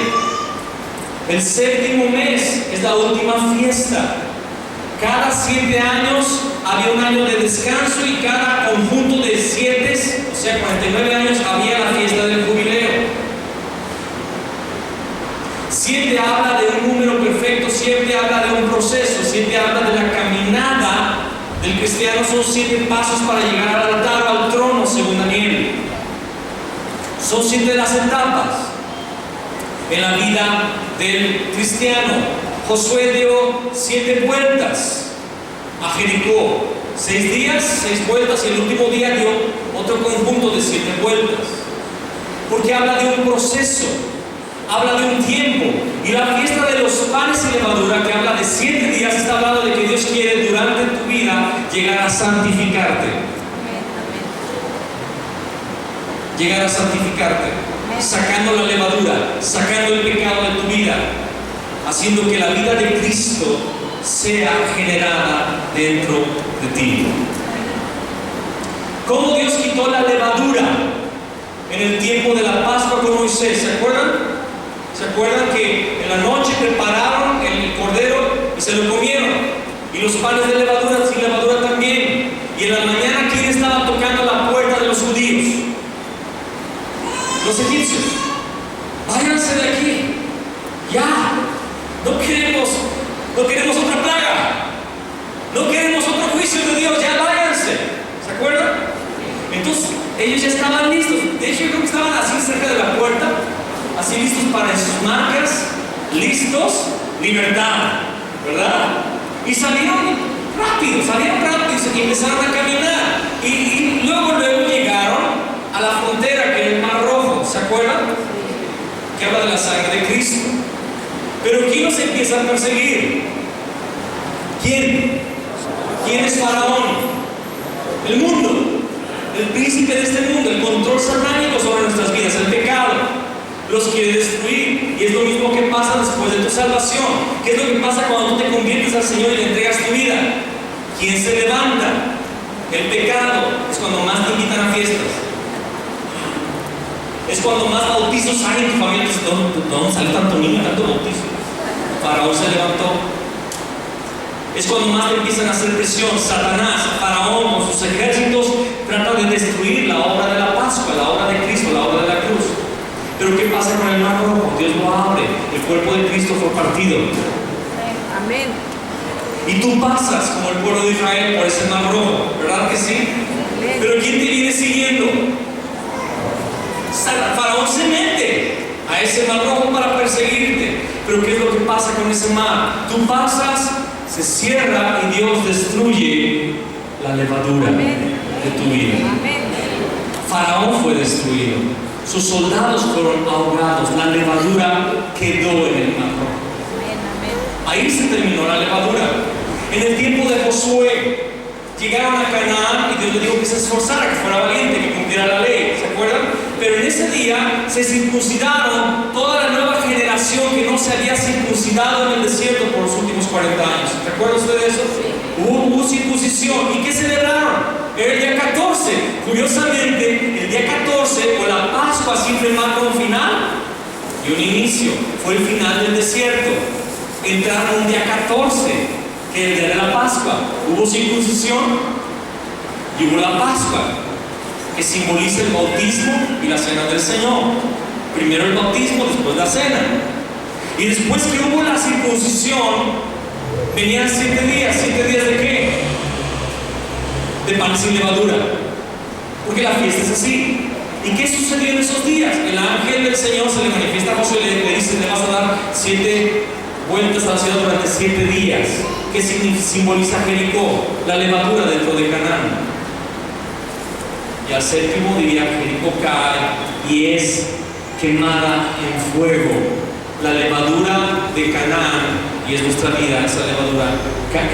Speaker 1: El 7º mes es la última fiesta. Cada 7 años había un año de descanso y cada conjunto de 7, o sea 49 años, había la fiesta del jubileo. 7 habla de un número perfecto, 7 habla de un proceso, 7 habla de la caminada del cristiano. Son 7 pasos para llegar al altar o al trono, según Daniel. Son 7 las etapas en la vida del cristiano. Josué dio 7 vueltas a Jericó, 6 días, 6 vueltas, y el último día dio otro conjunto de 7 vueltas, porque habla de un proceso, habla de un tiempo. Y la fiesta de los panes y levadura, que habla de 7 días, está hablando de que Dios quiere durante tu vida llegar a santificarte. Llegar a santificarte, sacando la levadura, sacando el pecado de tu vida, haciendo que la vida de Cristo sea generada dentro de ti. ¿Cómo Dios quitó la levadura en el tiempo de la Pascua con Moisés? ¿Se acuerdan? ¿Se acuerdan que en la noche prepararon el cordero y se lo comieron? Y los panes de levadura, sin levadura también. Y en la mañana, ¿quién estaba tocando la puerta de los judíos? Los egipcios. Váyanse de aquí. Ya. No queremos otra plaga. No queremos otro juicio de Dios. Ya váyanse. ¿Se acuerdan? Entonces, ellos ya estaban listos. De hecho, yo creo que estaban así cerca de la puerta, así listos para sus marcas, listos, libertad, ¿verdad? Y salieron rápido y empezaron a caminar. Y luego llegaron a la frontera, que es el Mar Rojo. ¿Se acuerdan? Que habla de la sangre de Cristo. Pero ¿quién los empieza a perseguir? ¿Quién? ¿Quién es Faraón? El mundo, el príncipe de este mundo, el control satánico sobre nuestras vidas, el pecado. Los quiere destruir. Y es lo mismo que pasa después de tu salvación. ¿Qué es lo que pasa cuando tú te conviertes al Señor y le entregas tu vida? ¿Quién se levanta? El pecado. Es cuando más te invitan a fiestas. Es cuando más bautizos hay en tu familia. ¿Dónde sale tanto niño, tanto bautizo? Faraón se levantó. Es cuando más te empiezan a hacer presión. Satanás, Faraón, con sus ejércitos, trata de destruir la obra de la Pascua, la obra de Cristo, la obra de la cruz. Pero ¿qué pasa con el Mar Rojo? Dios lo abre. El cuerpo de Cristo fue partido.
Speaker 2: Amén.
Speaker 1: Y tú pasas como el pueblo de Israel por ese Mar Rojo, ¿verdad que sí?
Speaker 2: Amén.
Speaker 1: Pero ¿quién te viene siguiendo? el mar rojo para perseguirte. Pero ¿qué es lo que pasa con ese mar? Tú pasas, se cierra y Dios destruye la levadura de tu vida. Faraón fue destruido, sus soldados fueron ahogados, la levadura quedó en el mar rojo. Ahí se terminó la levadura. En el tiempo de Josué, llegaron a Canaán y Dios le dijo que se esforzara, que fuera valiente, que cumpliera la ley, ¿se acuerdan? Pero en ese día se circuncidaron toda la nueva generación que no se había circuncidado en el desierto por los últimos 40 años. ¿Se acuerdan ustedes de eso? Hubo circuncisión. ¿Y qué celebraron? Era el día 14. Curiosamente, el día 14 o la Pascua siempre marca un final y un inicio. Fue el final del desierto. Entraron un día 14. Que el día de la Pascua hubo circuncisión y hubo la Pascua, que simboliza el bautismo y la cena del Señor. Primero el bautismo, después la cena. Y después que hubo la circuncisión, venían 7 días. ¿7 días de qué? De pan sin levadura. Porque la fiesta es así. ¿Y qué sucedió en esos días? El ángel del Señor se le manifiesta a Josué y le dice: le vas a dar 7 vueltas a la ciudad durante 7 días. ¿Qué simboliza Jericó? La levadura dentro de Canaán. Y al 7º día Jericó cae y es quemada en fuego. La levadura de Canaán, y es nuestra vida, esa levadura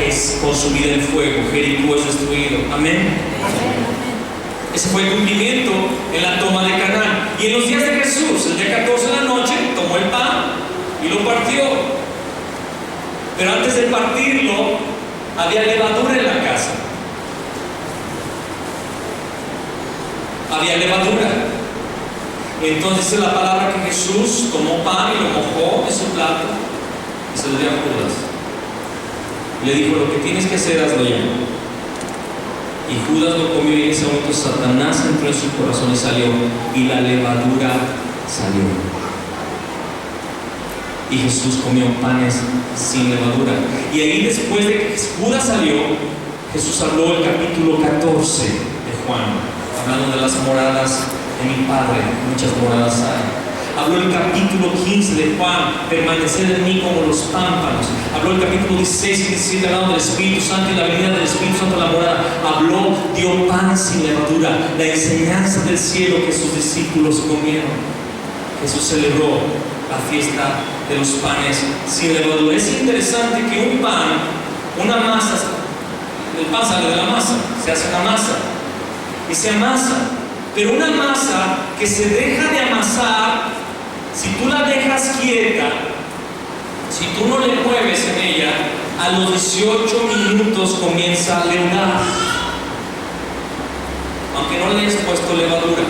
Speaker 1: es consumida en fuego. Jericó es destruido. Amén. Ese fue el cumplimiento en la toma de Canaán. Y en los días de Jesús, el día 14 de la noche, tomó el pan y lo partió. Pero antes de partirlo, había levadura en la casa. Había levadura. Entonces es la palabra que Jesús tomó pan y lo mojó en su plato y se lo dio a Judas. Le dijo: lo que tienes que hacer, hazlo ya. Y Judas lo comió y en ese momento Satanás entró en su corazón y salió. Y la levadura salió. Y Jesús comió panes sin levadura. Y ahí, después de que Judas salió, Jesús habló el capítulo 14 de Juan, hablando de las moradas de mi Padre. Muchas moradas hay. Habló el capítulo 15 de Juan: permaneced en mí como los pámpanos. Habló el capítulo 16 y 17 hablando del Espíritu Santo y la venida del Espíritu Santo a la morada. Habló, dio pan sin levadura, la enseñanza del cielo que sus discípulos comieron. Jesús celebró la fiesta de los panes sin levadura. Es interesante que un pan, una masa, el pan sale de la masa, se hace una masa y se amasa, pero una masa que se deja de amasar, si tú la dejas quieta, si tú no le mueves en ella, a los 18 minutos comienza a leudar, aunque no le hayas puesto levadura.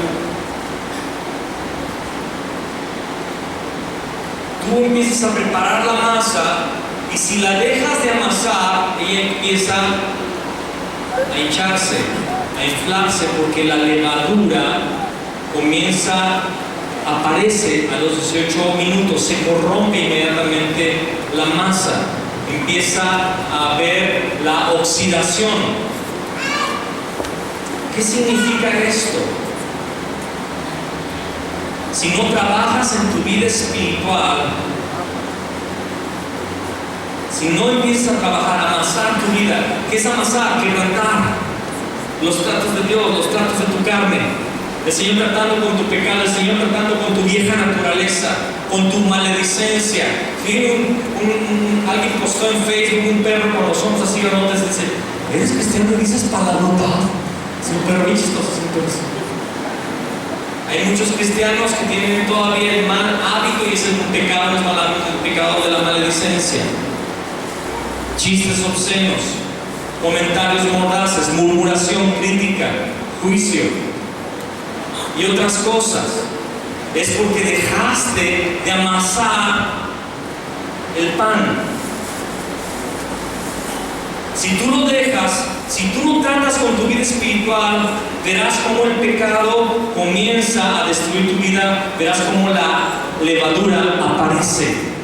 Speaker 1: Tú empiezas a preparar la masa y si la dejas de amasar, ella empieza a hincharse, a inflarse, porque la levadura aparece a los 18 minutos, se corrompe inmediatamente la masa, empieza a haber la oxidación. ¿Qué significa esto? Si no trabajas en tu vida espiritual, si no empiezas a trabajar, a amasar tu vida, ¿qué es amasar? Quebrantar los tratos de Dios, los tratos de tu carne, el Señor tratando con tu pecado, el Señor tratando con tu vieja naturaleza, con tu maledicencia. Fíjate, alguien postó en Facebook un perro con los ojos así grandotes, dice: ¿eres cristiano y dices palabrota? Es un perro bien chistoso, entonces. Hay muchos cristianos que tienen todavía el mal hábito, y es el pecado, el pecado de la maledicencia. Chistes obscenos, comentarios mordaces, murmuración, crítica, juicio y otras cosas. Es porque dejaste de amasar el pan. Si tú lo dejas, si tú no tratas con tu vida espiritual, verás cómo el pecado comienza a destruir tu vida, verás cómo la levadura aparece.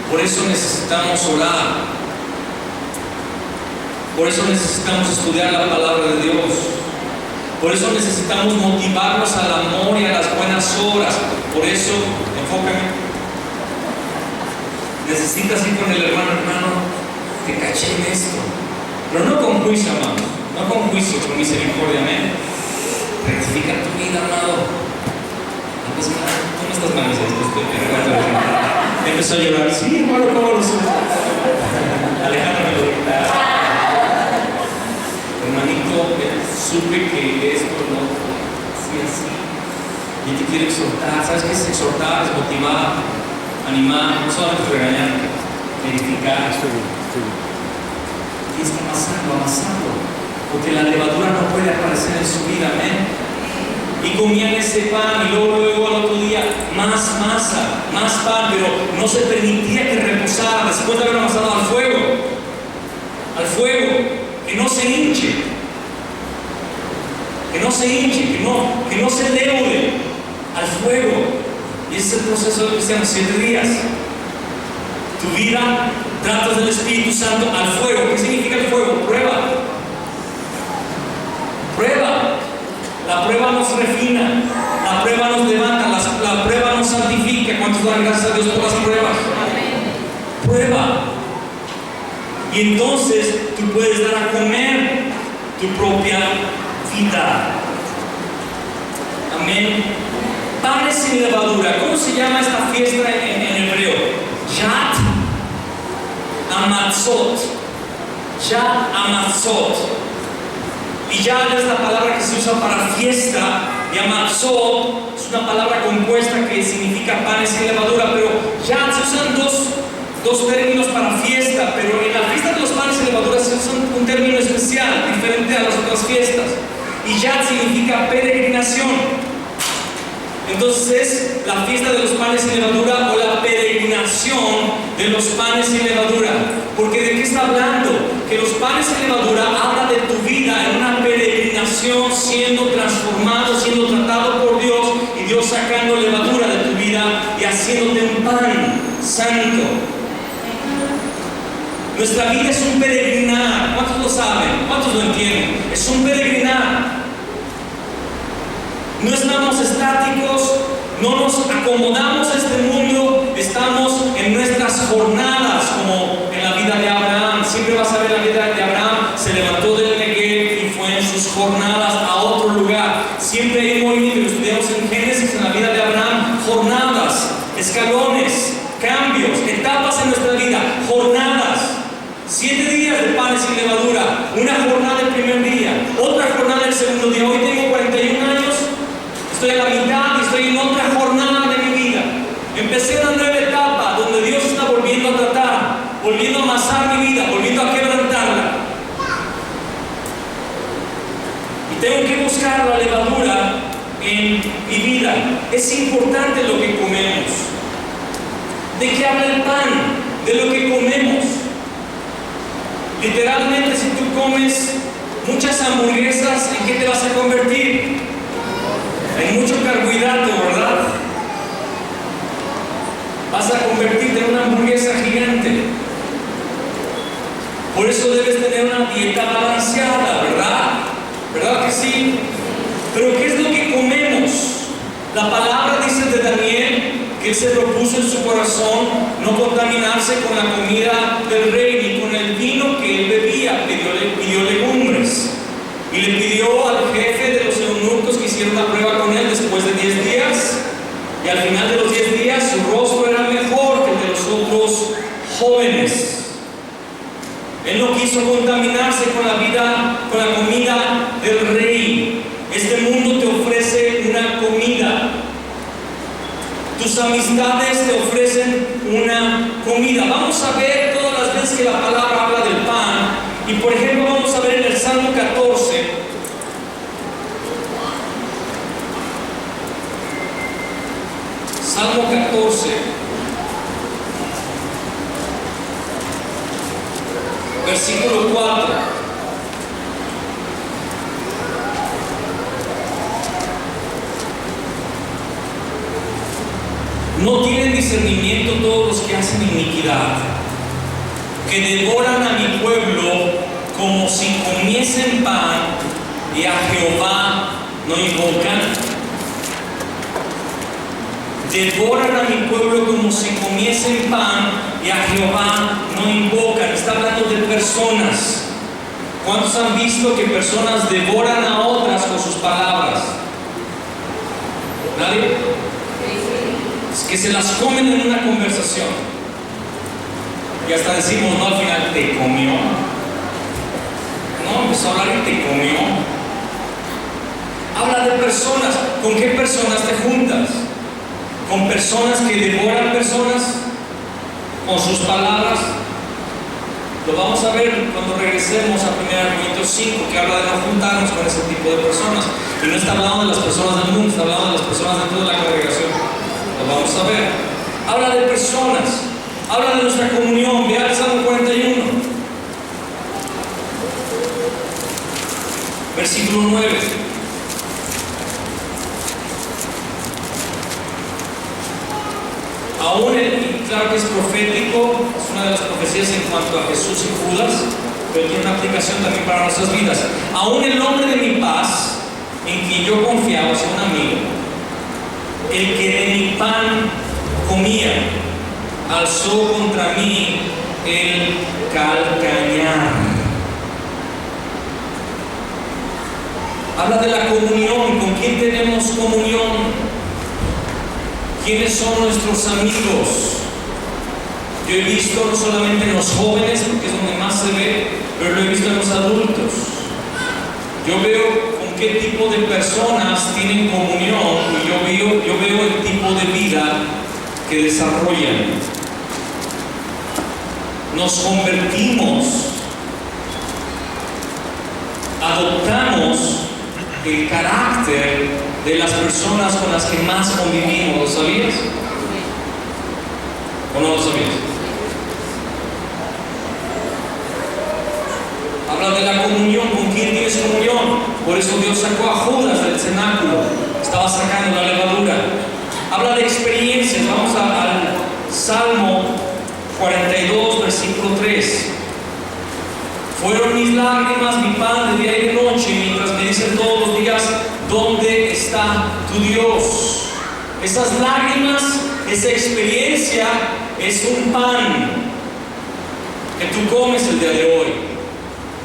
Speaker 1: Por eso necesitamos orar. Por eso necesitamos estudiar la palabra de Dios. Por eso necesitamos motivarnos al amor y a las buenas obras. Por eso, enfócame. Necesitas ir con el hermano, te caché en esto. Pero no con juicio, amado. No con juicio, con misericordia, amén. Rectifica tu vida, amado. ¿Cómo estás, manos? Empezó a llorar. Sí, hermano, ¿cómo lo supo? Alejandro me lo grita. Hermanito, supe que esto no así. Y te quiero exhortar. ¿Sabes qué es exhortar? Es motivar, animar, no solamente regañar, edificar. Tienes que amasarlo, porque la levadura no puede aparecer en su vida, amén. Y comían ese pan y luego al otro día más masa, más pan, pero no se permitía que reposara después de haber amasado al fuego, que no se hinche, que no se leude al fuego. Y ese es el proceso del cristiano, 7 días. Tu vida tratas del Espíritu Santo al fuego. ¿Qué significa el fuego? Prueba. La prueba nos refina, la prueba nos levanta, la prueba nos santifica. ¿Cuántos dan gracias a Dios por las pruebas? Prueba. Y entonces tú puedes dar a comer tu propia vida. Amén. Panes sin levadura. ¿Cómo se llama esta fiesta en hebreo? Yat Amatzot. Yat Amatzot. Y ya es la palabra que se usa para fiesta. Y Amatzot es una palabra compuesta que significa panes sin levadura, pero ya se usan dos términos para fiesta, pero en la fiesta de los panes sin levadura se usa un término especial, diferente a las otras fiestas. Y ya significa peregrinación. Entonces es la fiesta de los panes sin levadura o la peregrinación de los panes sin levadura. Porque ¿de qué está hablando? Que los panes sin levadura habla de tu vida en una peregrinación, siendo transformado, siendo tratado por Dios, y Dios sacando levadura de tu vida y haciéndote un pan santo. Nuestra vida es un peregrinar. ¿Cuántos lo saben? ¿Cuántos lo entienden? Es un peregrinar. No estamos estáticos, no nos acomodamos a este mundo, estamos en nuestras jornadas, como en la vida de Abraham. Siempre vas a ver la vida de Abraham, se levantó del Negev y fue en sus jornadas a otro lugar. Siempre hay un movimiento, lo estudiamos en Génesis, en la vida de Abraham, jornadas, escalones, cambios, etapas en nuestra vida, jornadas. 7 días de panes sin levadura, una jornada el primer día, otra jornada el segundo día. Hoy tengo 41 años. Estoy a la mitad y estoy en otra jornada de mi vida. Empecé una nueva etapa donde Dios está volviendo a tratar, volviendo a amasar mi vida, volviendo a quebrantarla. Y tengo que buscar la levadura en mi vida. Es importante lo que comemos. ¿De qué habla el pan? De lo que comemos. Literalmente, si tú comes muchas hamburguesas, ¿en qué te vas a convertir? Hay mucho carbohidrato, ¿verdad? Vas a convertirte en una hamburguesa gigante. Por eso debes tener una dieta balanceada, ¿verdad? ¿Verdad que sí? Pero ¿qué es lo que comemos? La palabra dice de Daniel que él se propuso en su corazón no contaminarse con la comida del rey ni con el vino que él bebía. Pidió legumbres. Y le pidió al jefe de los eunucos que hiciera una prueba con él después de 10 días. Y al final de los 10 días su rostro era mejor que el de los otros jóvenes. Él no quiso contaminarse con la comida del rey. Este mundo te ofrece una comida. Tus amistades te ofrecen una comida. Vamos a ver todas las veces que la palabra habla del pan. Y por ejemplo vamos a ver en el Salmo 14. Salmo 14. Versículo 4. No tienen discernimiento todos los que hacen iniquidad, que devoran a mi pueblo como si comiesen pan, y a Jehová no invocan. Devoran a mi pueblo como si comiesen pan y a Jehová no invocan. Está hablando de personas. ¿Cuántos han visto que personas devoran a otras con sus palabras? ¿Nadie? Es que se las comen en una conversación. Y hasta decimos, no, al final te comió. No, empezó a hablar y te comió. Habla de personas. ¿Con qué personas te juntas? ¿Con personas que devoran personas? ¿Con sus palabras? Lo vamos a ver cuando regresemos a 1 Corintios 5, que habla de no juntarnos con ese tipo de personas. Y no está hablando de las personas del mundo, está hablando de las personas dentro de la congregación. Lo vamos a ver. Habla de personas, habla de nuestra comunión. Ve al Salmo 41, versículo 9. Aún claro que es profético, es una de las profecías en cuanto a Jesús y Judas, pero tiene una aplicación también para nuestras vidas. Aún el hombre de mi paz, en quien yo confiaba, es un amigo, el que de mi pan comía, alzó contra mí el calcañar. Habla de la comunión. ¿Con quién tenemos comunión? ¿Quiénes son nuestros amigos? Yo he visto no solamente en los jóvenes, porque es donde más se ve, pero lo he visto en los adultos. Yo veo con qué tipo de personas tienen comunión y yo veo el tipo de vida que desarrollan. Nos convertimos, adoptamos el carácter de las personas con las que más convivimos. ¿Lo sabías? ¿O no lo sabías? Habla de la comunión. ¿Con quién tienes comunión? Por eso Dios sacó a Judas del cenáculo. Estaba sacando la levadura. Habla de experiencias. Vamos al Salmo 42, versículo 3. Fueron mis lágrimas, mi pan de día y de noche, mientras me dicen todos los días, ¿dónde está tu Dios? Esas lágrimas, esa experiencia es un pan que tú comes el día de hoy.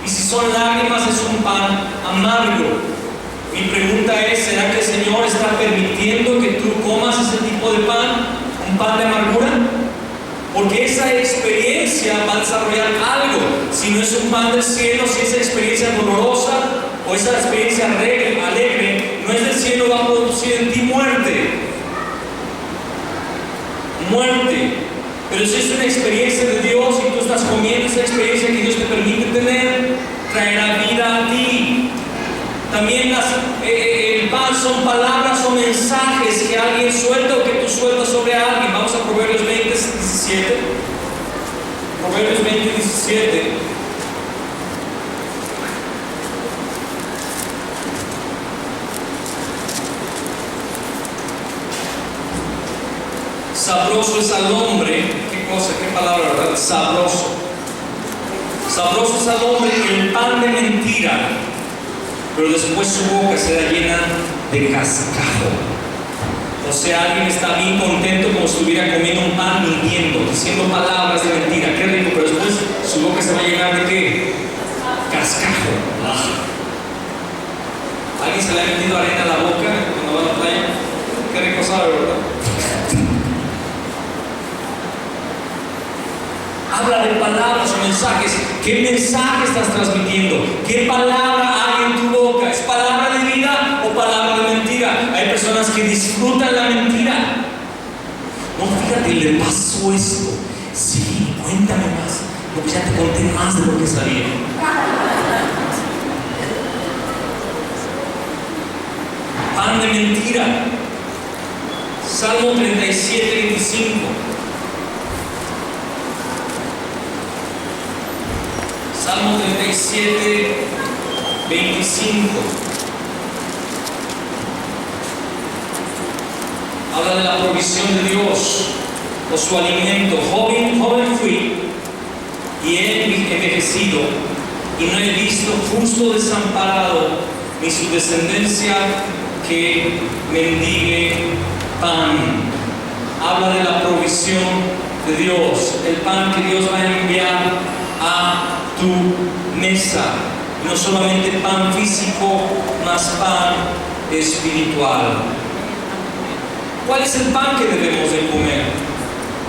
Speaker 1: Y si son lágrimas, es un pan amargo. Mi pregunta es, ¿será que el Señor está permitiendo que tú comas ese tipo de pan? ¿Un pan de amargura? Porque esa experiencia va a desarrollar algo. Si no es un pan del cielo, si esa experiencia dolorosa o esa experiencia alegre no es del cielo, va a producir en ti muerte. Pero si es una experiencia de Dios y tú estás comiendo esa experiencia que Dios te permite tener, traerá vida a ti. También el pan son palabras o mensajes que alguien suelta o que tú sueltas sobre alguien. Vamos a Proverbios 20, 17. Proverbios 20, 17. Sabroso es al hombre. ¿Qué cosa? ¿Qué palabra, verdad? Sabroso. Sabroso es al hombre el pan de mentira, pero después su boca será llena de cascajo. O sea, alguien está bien contento como si estuviera comiendo un pan mintiendo, diciendo palabras de mentira. Qué rico, pero después su boca se va a llenar de ¿qué? Cascajo. ¿Alguien se le ha metido arena a la boca cuando va a la playa? Qué rico sabe, ¿verdad? Habla de palabras o mensajes. ¿Qué mensaje estás transmitiendo? ¿Qué palabra hay en tu boca? ¿Es palabra de vida o palabra de mentira? Hay personas que disfrutan la mentira. No, fíjate, le pasó esto. Sí, cuéntame más. No, pues ya te conté más de lo que sabía. Pan de mentira. Salmo 37, 25. Salmo 37, 25. Habla de la provisión de Dios o su alimento. Joven fui y he envejecido y no he visto justo desamparado ni su descendencia que mendigue pan. Habla de la provisión de Dios, el pan que Dios va a enviar a tu mesa. No solamente pan físico, más pan espiritual. ¿Cuál es el pan que debemos de comer?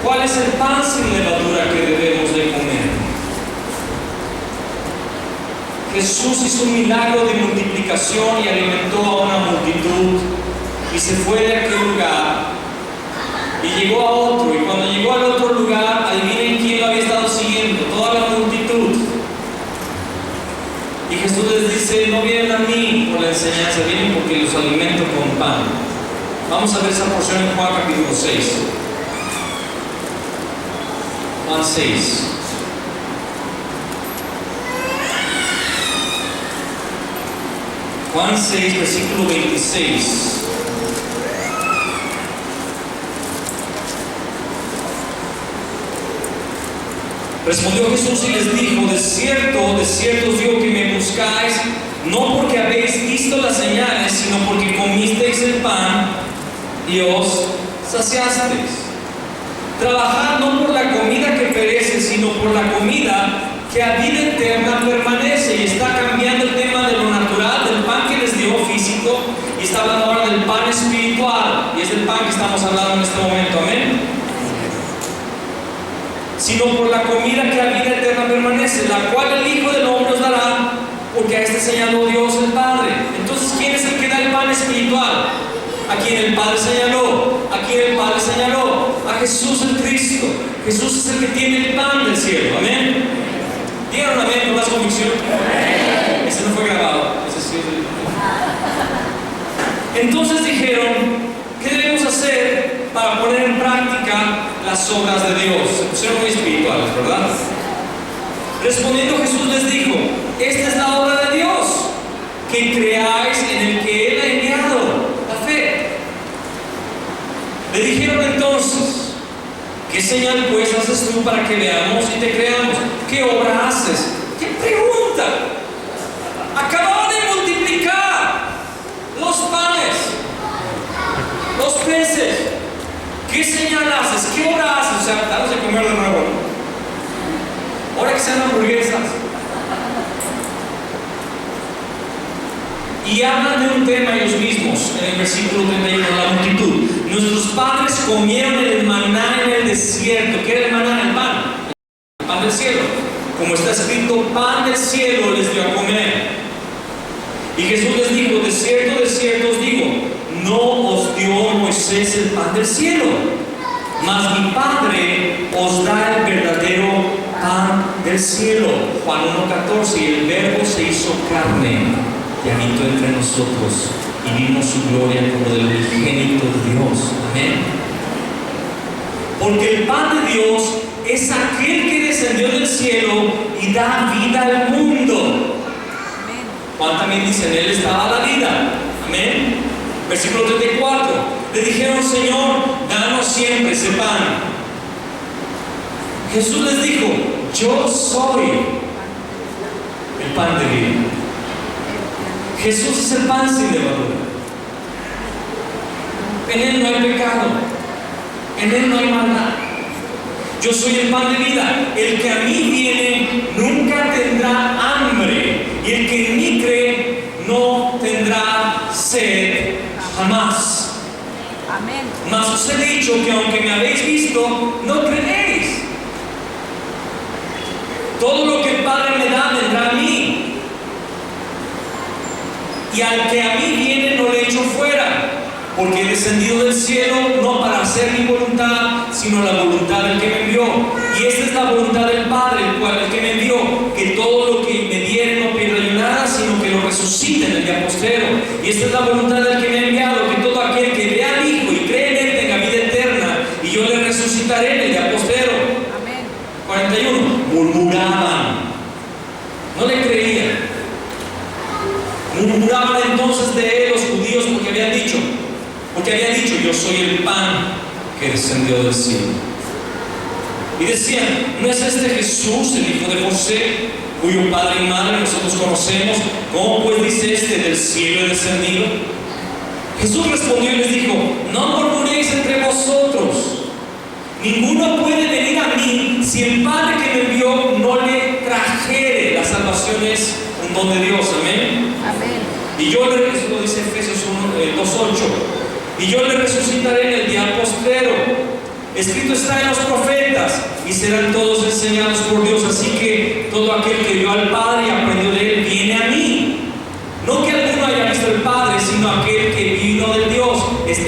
Speaker 1: ¿Cuál es el pan sin levadura que debemos de comer? Jesús hizo un milagro de multiplicación y alimentó a una multitud y se fue de aquel lugar y llegó a otro, y cuando llegó al otro lugar, adivinen quién lo había estado siguiendo, toda la multitud. Y Jesús les dice: no vienen a mí por la enseñanza, vienen porque los alimento con pan. Vamos a ver esa porción en Juan capítulo 6. Juan 6. Juan 6, versículo 26. Respondió Jesús y les dijo: de cierto os digo que me buscáis, no porque habéis visto las señales, sino porque comisteis el pan y os saciasteis. Trabajad no por la comida que perece, sino por la comida que a vida eterna permanece. Y está cambiando el tema de lo natural, del pan que les dio físico, y está hablando ahora del pan espiritual, y es el pan que estamos hablando en este momento. Amén. Sino por la comida que a vida eterna permanece, la cual el Hijo del Hombre os dará, porque a este señaló Dios el Padre. Entonces, ¿quién es el que da el pan espiritual? A quien el Padre señaló. A quien el Padre señaló. A Jesús el Cristo. Jesús es el que tiene el pan del cielo. Amén. ¿Dieron amén con más convicción? Ese no fue grabado. Ese sí es el... Entonces dijeron: ¿qué debemos hacer para poner en práctica las obras de Dios? Se pusieron muy espirituales, ¿verdad? Respondiendo Jesús les dijo: esta es la obra de Dios, que creáis en el que Él ha enviado, la fe. Le dijeron entonces: ¿qué señal pues haces tú para que veamos y te creamos? ¿Qué obra haces? ¿Qué pregunta? Acababa de multiplicar los panes, los peces. ¿Qué señal haces? ¿Qué obra haces? O sea, danos de comer de nuevo. Ahora que sean hamburguesas. Y hablan de un tema ellos mismos en el versículo 31, la multitud. Nuestros padres comieron el maná en el desierto. ¿Qué era el maná? El pan del cielo. Como está escrito: pan del cielo les dio a comer. Y Jesús les dijo: de cierto os digo, no os dio Moisés el pan del cielo, mas mi Padre os da el verdadero pan del cielo. Juan 1:14. Y el Verbo se hizo carne y habitó entre nosotros, y vimos su gloria como del unigénito de Dios. Amén. Porque el pan de Dios es aquel que descendió del cielo y da vida al mundo. Juan también dice: en Él estaba la vida. Amén. Versículo 34. Le dijeron: Señor, danos siempre ese pan. Jesús les dijo: yo soy el pan de vida. Jesús es el pan sin levadura. En Él no hay pecado, en Él no hay maldad. Yo soy el pan de vida. El que a mí viene nunca tendrá hambre, y el que en mí cree no tendrá sed jamás.
Speaker 2: Amén.
Speaker 1: Mas os he dicho que aunque me habéis visto, no creéis. Todo lo que el Padre me da vendrá a mí, y al que a mí viene no le echo fuera, porque he descendido del cielo no para hacer mi voluntad, sino la voluntad del que me envió. Y esta es la voluntad del Padre, el que me envió, que todo lo que me diere no pierda yo nada, sino que lo resucite en el día postrero. Y esta es la voluntad del que me ha enviado, que todo aquel que vea al Hijo y cree en Él tenga vida eterna, y yo le resucitaré en el día postrero.
Speaker 2: Amén.
Speaker 1: 41. Murmuraban, no le creían. Murmuraban entonces de Él los judíos porque había dicho: yo soy el pan que descendió del cielo. Y decían: ¿no es este Jesús, el hijo de José, cuyo padre y madre nosotros conocemos, ¿cómo pues dice este, del cielo he descendido? Jesús respondió y les dijo, no murmuréis entre vosotros. Ninguno puede venir a mí si el Padre que me envió no le trajere. La salvación es un don de Dios, amén.
Speaker 2: Amén.
Speaker 1: Y yo le, eso lo dice Efesios 2:8, y yo le resucitaré en el día postrero. Escrito está en los profetas, y serán todos enseñados por Dios. Así que todo aquel que vio al Padre y aprendió de él, viene a mí. No que alguno haya visto al Padre, sino aquel que vino de Dios,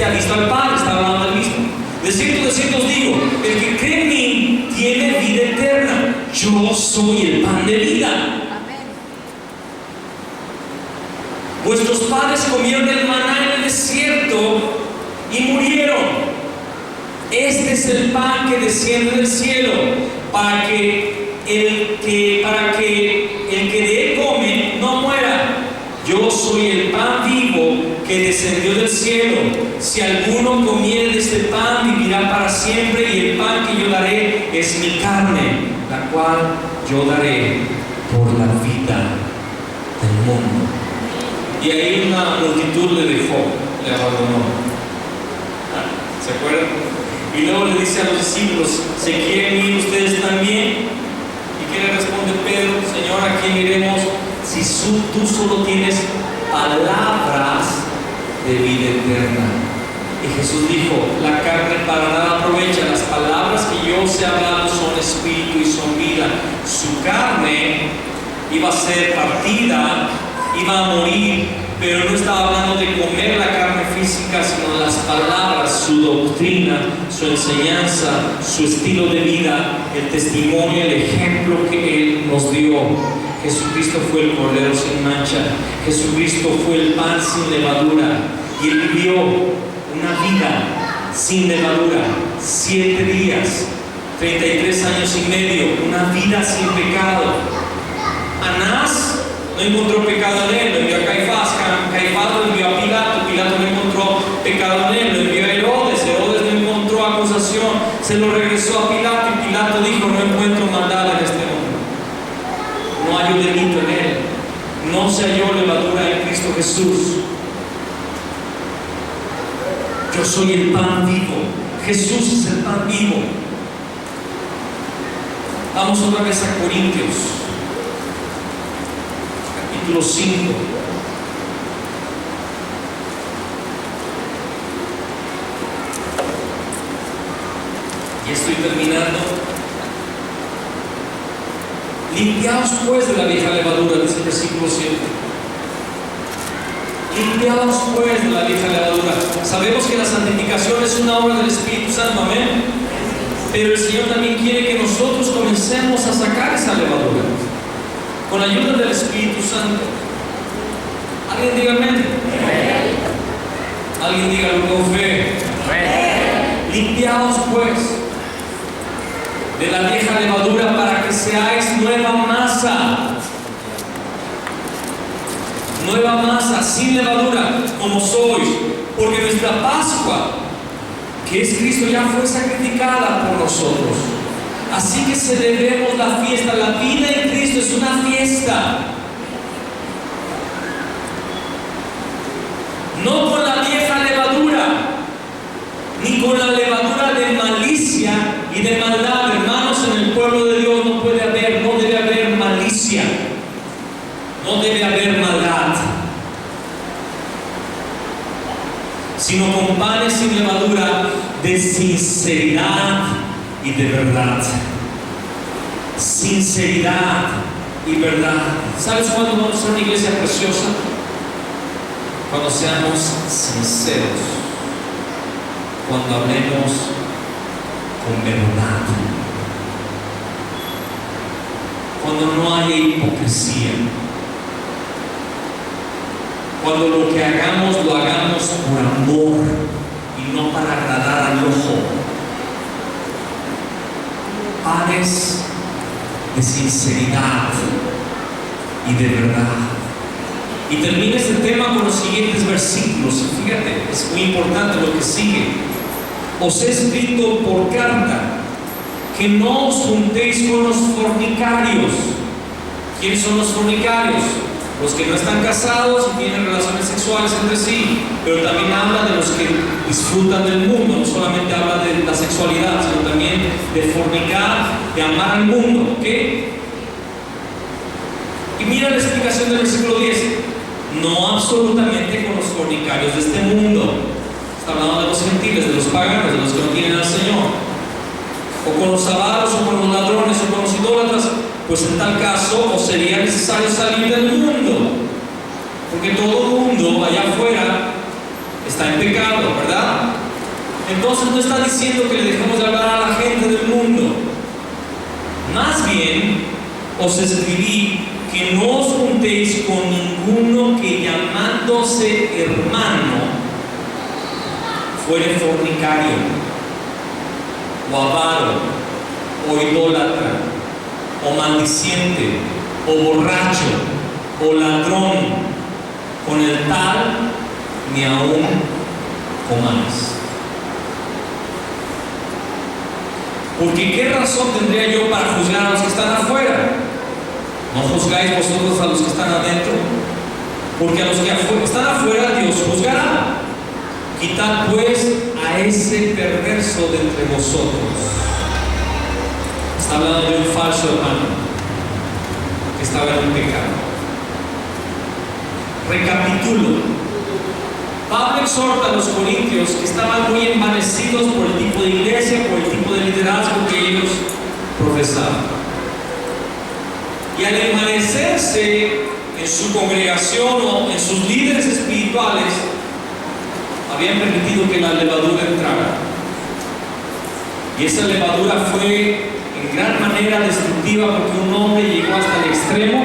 Speaker 1: ha visto al Padre, está hablando del mismo. De cierto os digo, el que cree en mí tiene vida eterna. Yo soy el pan de vida.
Speaker 2: Amén.
Speaker 1: Vuestros padres comieron el maná en el desierto y murieron. Este es el pan que desciende del cielo, para que el que de él come no muera. Yo soy el pan vivo que descendió del cielo. Si alguno comiere de este pan, vivirá para siempre, y el pan que yo daré es mi carne, la cual yo daré por la vida del mundo. Y ahí una multitud le dejó, le abandonó. ¿Se acuerdan? Y luego le dice a los discípulos, ¿se quieren ir ustedes también? ¿Y qué le responde Pedro? Señor, ¿a quién iremos si tú solo tienes palabras de vida eterna? Y Jesús dijo, la carne para nada aprovecha, las palabras que yo os he hablado son espíritu y son vida. Su carne iba a ser partida, iba a morir, pero no estaba hablando de comer la carne física, sino las palabras, su doctrina, su enseñanza, su estilo de vida, el testimonio, el ejemplo que Él nos dio. Jesucristo fue el Cordero sin mancha, Jesucristo fue el pan sin levadura, y Él vivió una vida sin levadura, 7 días, 33 años y medio, una vida sin pecado. Anás no encontró pecado en él, lo envió a Caifás, Caifás lo envió a Pilato, Pilato no encontró pecado en él, lo envió a Herodes, Herodes no encontró acusación, se lo regresó a Pilato, y Pilato dijo, no encuentro maldad en este hombre, no hay delito en él, no se halló levadura en Cristo Jesús. Yo soy el pan vivo, Jesús es el pan vivo. Vamos otra vez a Corintios capítulo 5. Y estoy terminando. Limpiaos pues de la vieja levadura, dice el versículo 7. Limpiaos pues de la vieja levadura. Sabemos que la santificación es una obra del Espíritu Santo, amén. Pero el Señor también quiere que nosotros comencemos a sacar esa levadura con la ayuda del Espíritu Santo. Alguien diga amén. Alguien diga con fe. Limpiaos pues de la vieja levadura para que seáis nueva masa. Nueva masa, sin levadura, como sois, porque nuestra Pascua, que es Cristo, ya fue sacrificada por nosotros. Así que celebremos la fiesta. La vida en Cristo es una fiesta. No con la vieja levadura, ni con la levadura de malicia y de maldad. Hermanos, en el pueblo de Dios no debe haber malicia, no debe haber maldad, sino con panes sin levadura de sinceridad y de verdad. Sinceridad y verdad. ¿Sabes cuándo vamos a ser una iglesia preciosa? Cuando seamos sinceros, cuando hablemos con verdad, cuando no haya hipocresía, cuando lo que hagamos lo hagamos por amor y no para agradar al ojo. Panes de sinceridad y de verdad. Y termina este tema con los siguientes versículos. Fíjate, es muy importante lo que sigue. Os he escrito por carta que no os juntéis con los fornicarios. ¿Quiénes son los fornicarios? Los que no están casados y tienen relaciones sexuales entre sí, pero también habla de los que disfrutan del mundo, no solamente habla de la sexualidad, sino también de fornicar, de amar al mundo, ¿ok? Y mira la explicación del versículo 10, no absolutamente con los fornicarios de este mundo, está hablando de los gentiles, de los paganos, de los que no tienen al Señor, o con los avaros, o con los ladrones, o con los idólatras, pues en tal caso os sería necesario salir del mundo, porque todo mundo allá afuera está en pecado, ¿verdad? Entonces no está diciendo que le dejemos de hablar a la gente del mundo, más bien os escribí que no os juntéis con ninguno que llamándose hermano fuere fornicario, o avaro, o idólatra, o maldiciente, o borracho, o ladrón, con el tal ni aún comáis. Porque ¿qué razón tendría yo para juzgar a los que están afuera? ¿No juzgáis vosotros a los que están adentro? Porque a los que están afuera Dios juzgará. Quitad pues a ese perverso de entre vosotros. Está hablando de un falso hermano que estaba en un pecado. Recapitulo. Pablo exhorta a los corintios que estaban muy envanecidos por el tipo de iglesia, por el tipo de liderazgo que ellos profesaban. Y al envanecerse en su congregación o en sus líderes espirituales, habían permitido que la levadura entrara. Y esa levadura fue en gran manera destructiva, porque un hombre llegó hasta el extremo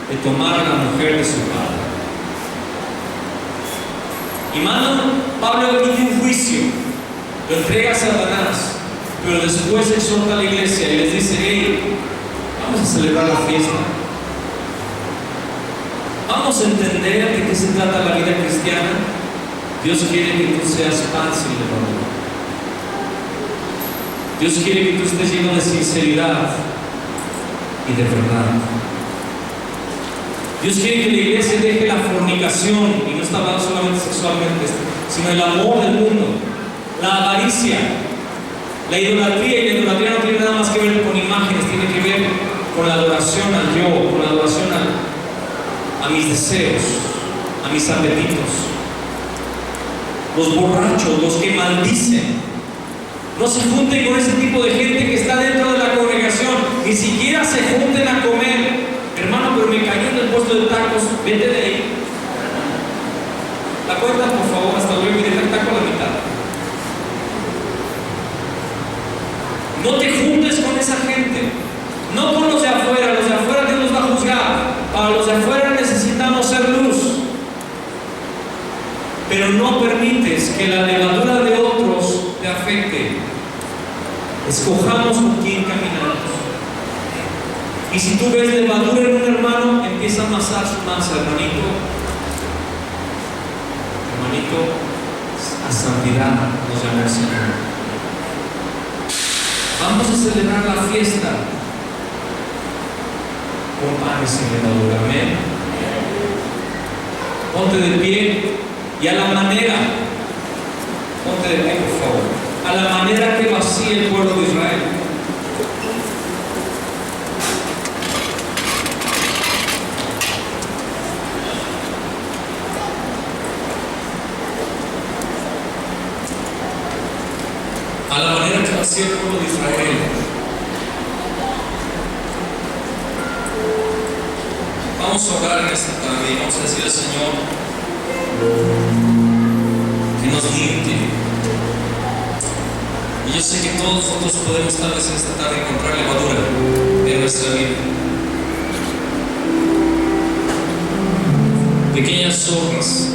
Speaker 1: de tomar a la mujer de su padre. Y Pablo emite un juicio, lo entrega a Satanás, pero después exhorta a la iglesia y les dice: hey, vamos a celebrar la fiesta, vamos a entender de qué se trata la vida cristiana. Dios quiere que tú seas fácil de valor. Dios quiere que tú estés lleno de sinceridad y de verdad. Dios quiere que la iglesia deje la fornicación, y no está hablando solamente sexualmente, sino el amor del mundo, la avaricia, la idolatría. Y la idolatría no tiene nada más que ver con imágenes, tiene que ver con la adoración al yo, con la adoración a mis deseos, a mis apetitos. Los borrachos, los que maldicen, no se junten con ese tipo de gente que está dentro de la congregación, ni siquiera se junten a comer. Hermano, pero me cayó en el puesto de tacos, vete de ahí. La cuenta, por favor, hasta luego, y deja el taco a la mitad. No te juntes con esa gente, no con los de afuera. Los de afuera Dios los va a juzgar. Para los de afuera necesitamos ser luz, pero no permites que la levadura de otros te afecte. Escojamos con quién caminamos. Y si tú ves levadura en un hermano, empieza a amasar su masa, hermanito, a santidad nos llama el Señor. Vamos a celebrar la fiesta con panes sin levadura. Amén. Ponte de pie y a la manera, ponte de pie, por favor, a la manera que lo hacía el pueblo de Israel. A la manera que lo hacía el pueblo de Israel. Vamos a orar en esta tarde y vamos a decir al Señor que nos limpie. Y yo sé que todos nosotros podemos tal vez en esta tarde encontrar levadura en nuestra vida. Pequeñas hojas.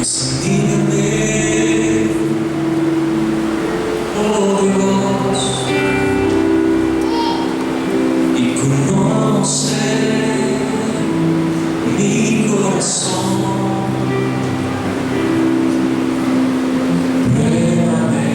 Speaker 1: Examíname, oh Dios, y conoce mi corazón. Pruébame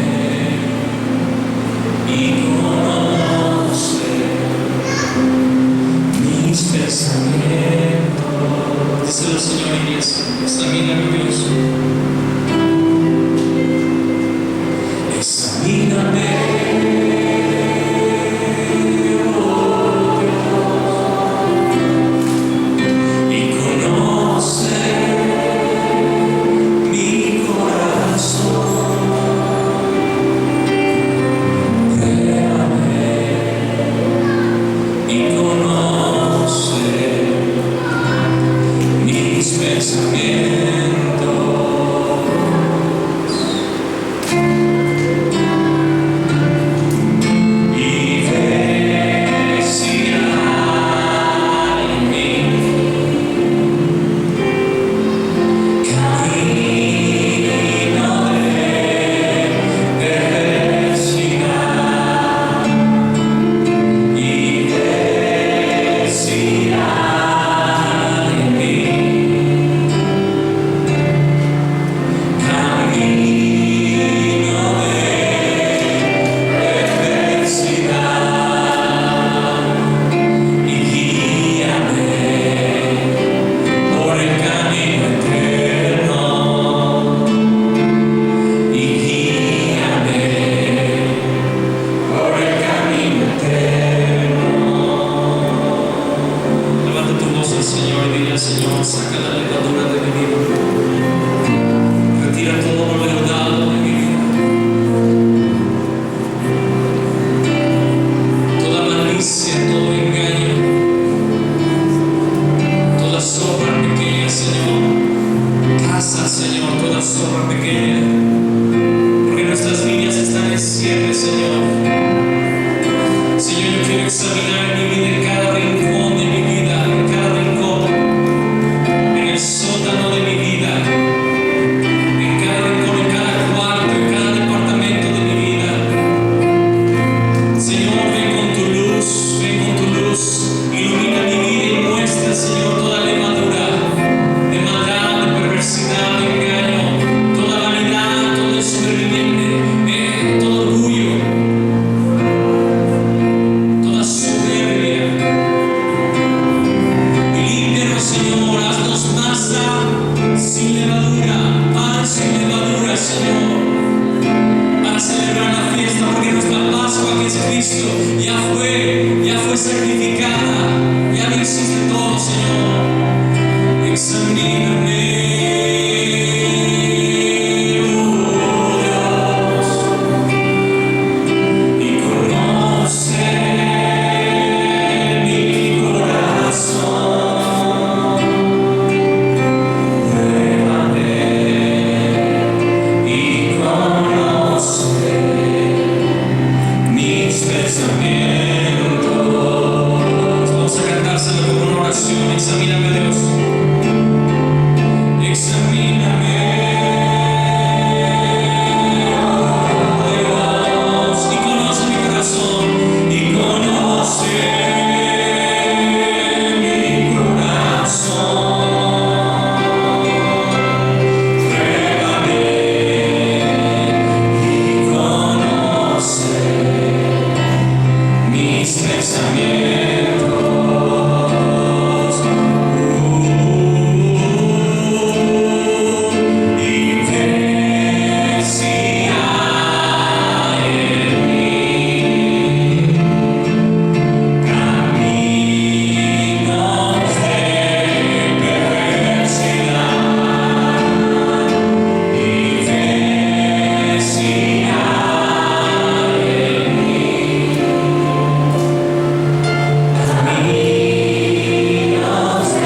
Speaker 1: Señor. Señor, yo quiero examinar mi vida en cada rincón de mi vida, en cada rincón, en el sótano de mi vida, en cada rincón, en cada cuarto, en cada departamento de mi vida. Señor, ven con tu luz, ilumina mi vida y muestra, Señor, toda levadura de maldad, de perversidad, de engaño, toda vanidad, todo insubordinable, todo orgullo, toda soberbia. Y límpianos, Señor, haznos masa sin levadura, pan sin levadura, Señor, para celebrar la fiesta, porque nuestra Pascua, que es Cristo, ya fue sacrificada, ya lo hiciste todo, Señor. Examíname, oh Dios, y conoce mi corazón. Pruébame y conoce mis pensamientos. Vamos a cantárselo como una oración. Examíname, Dios. Examíname, oh Dios, y conoce mi corazón, y conoce mi corazón. Pruébame y conoce mis pensamientos. Y ve si hay en mí caminos de perversidad. Y ve si hay en mí caminos de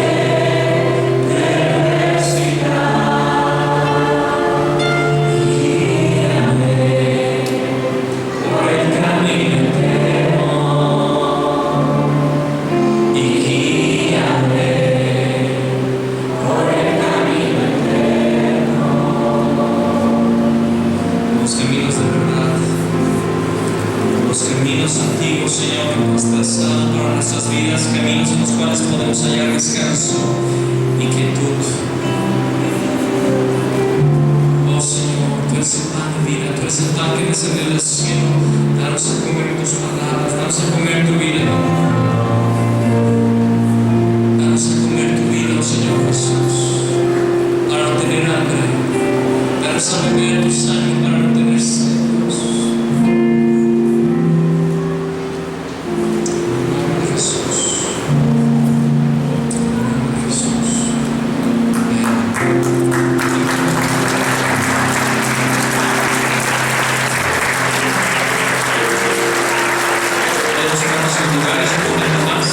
Speaker 1: por el camino eterno y guíame por el camino eterno. Los caminos de verdad, los caminos antiguos, Señor, que tú has trazado para nuestras vidas, caminos en los cuales podemos hallar descanso y quietud. Oh Señor, tú eres el pan de vida, tú eres el pan que descendió del cielo. Danos a comer tus palabras, danos a comer tu vida. Danos a comer tu vida, oh Señor Jesús, para no tener hambre. Danos a beber tu sangre para no tener sed, Dios. Jesús. Jesús. Todos estamos en lugares un momento más.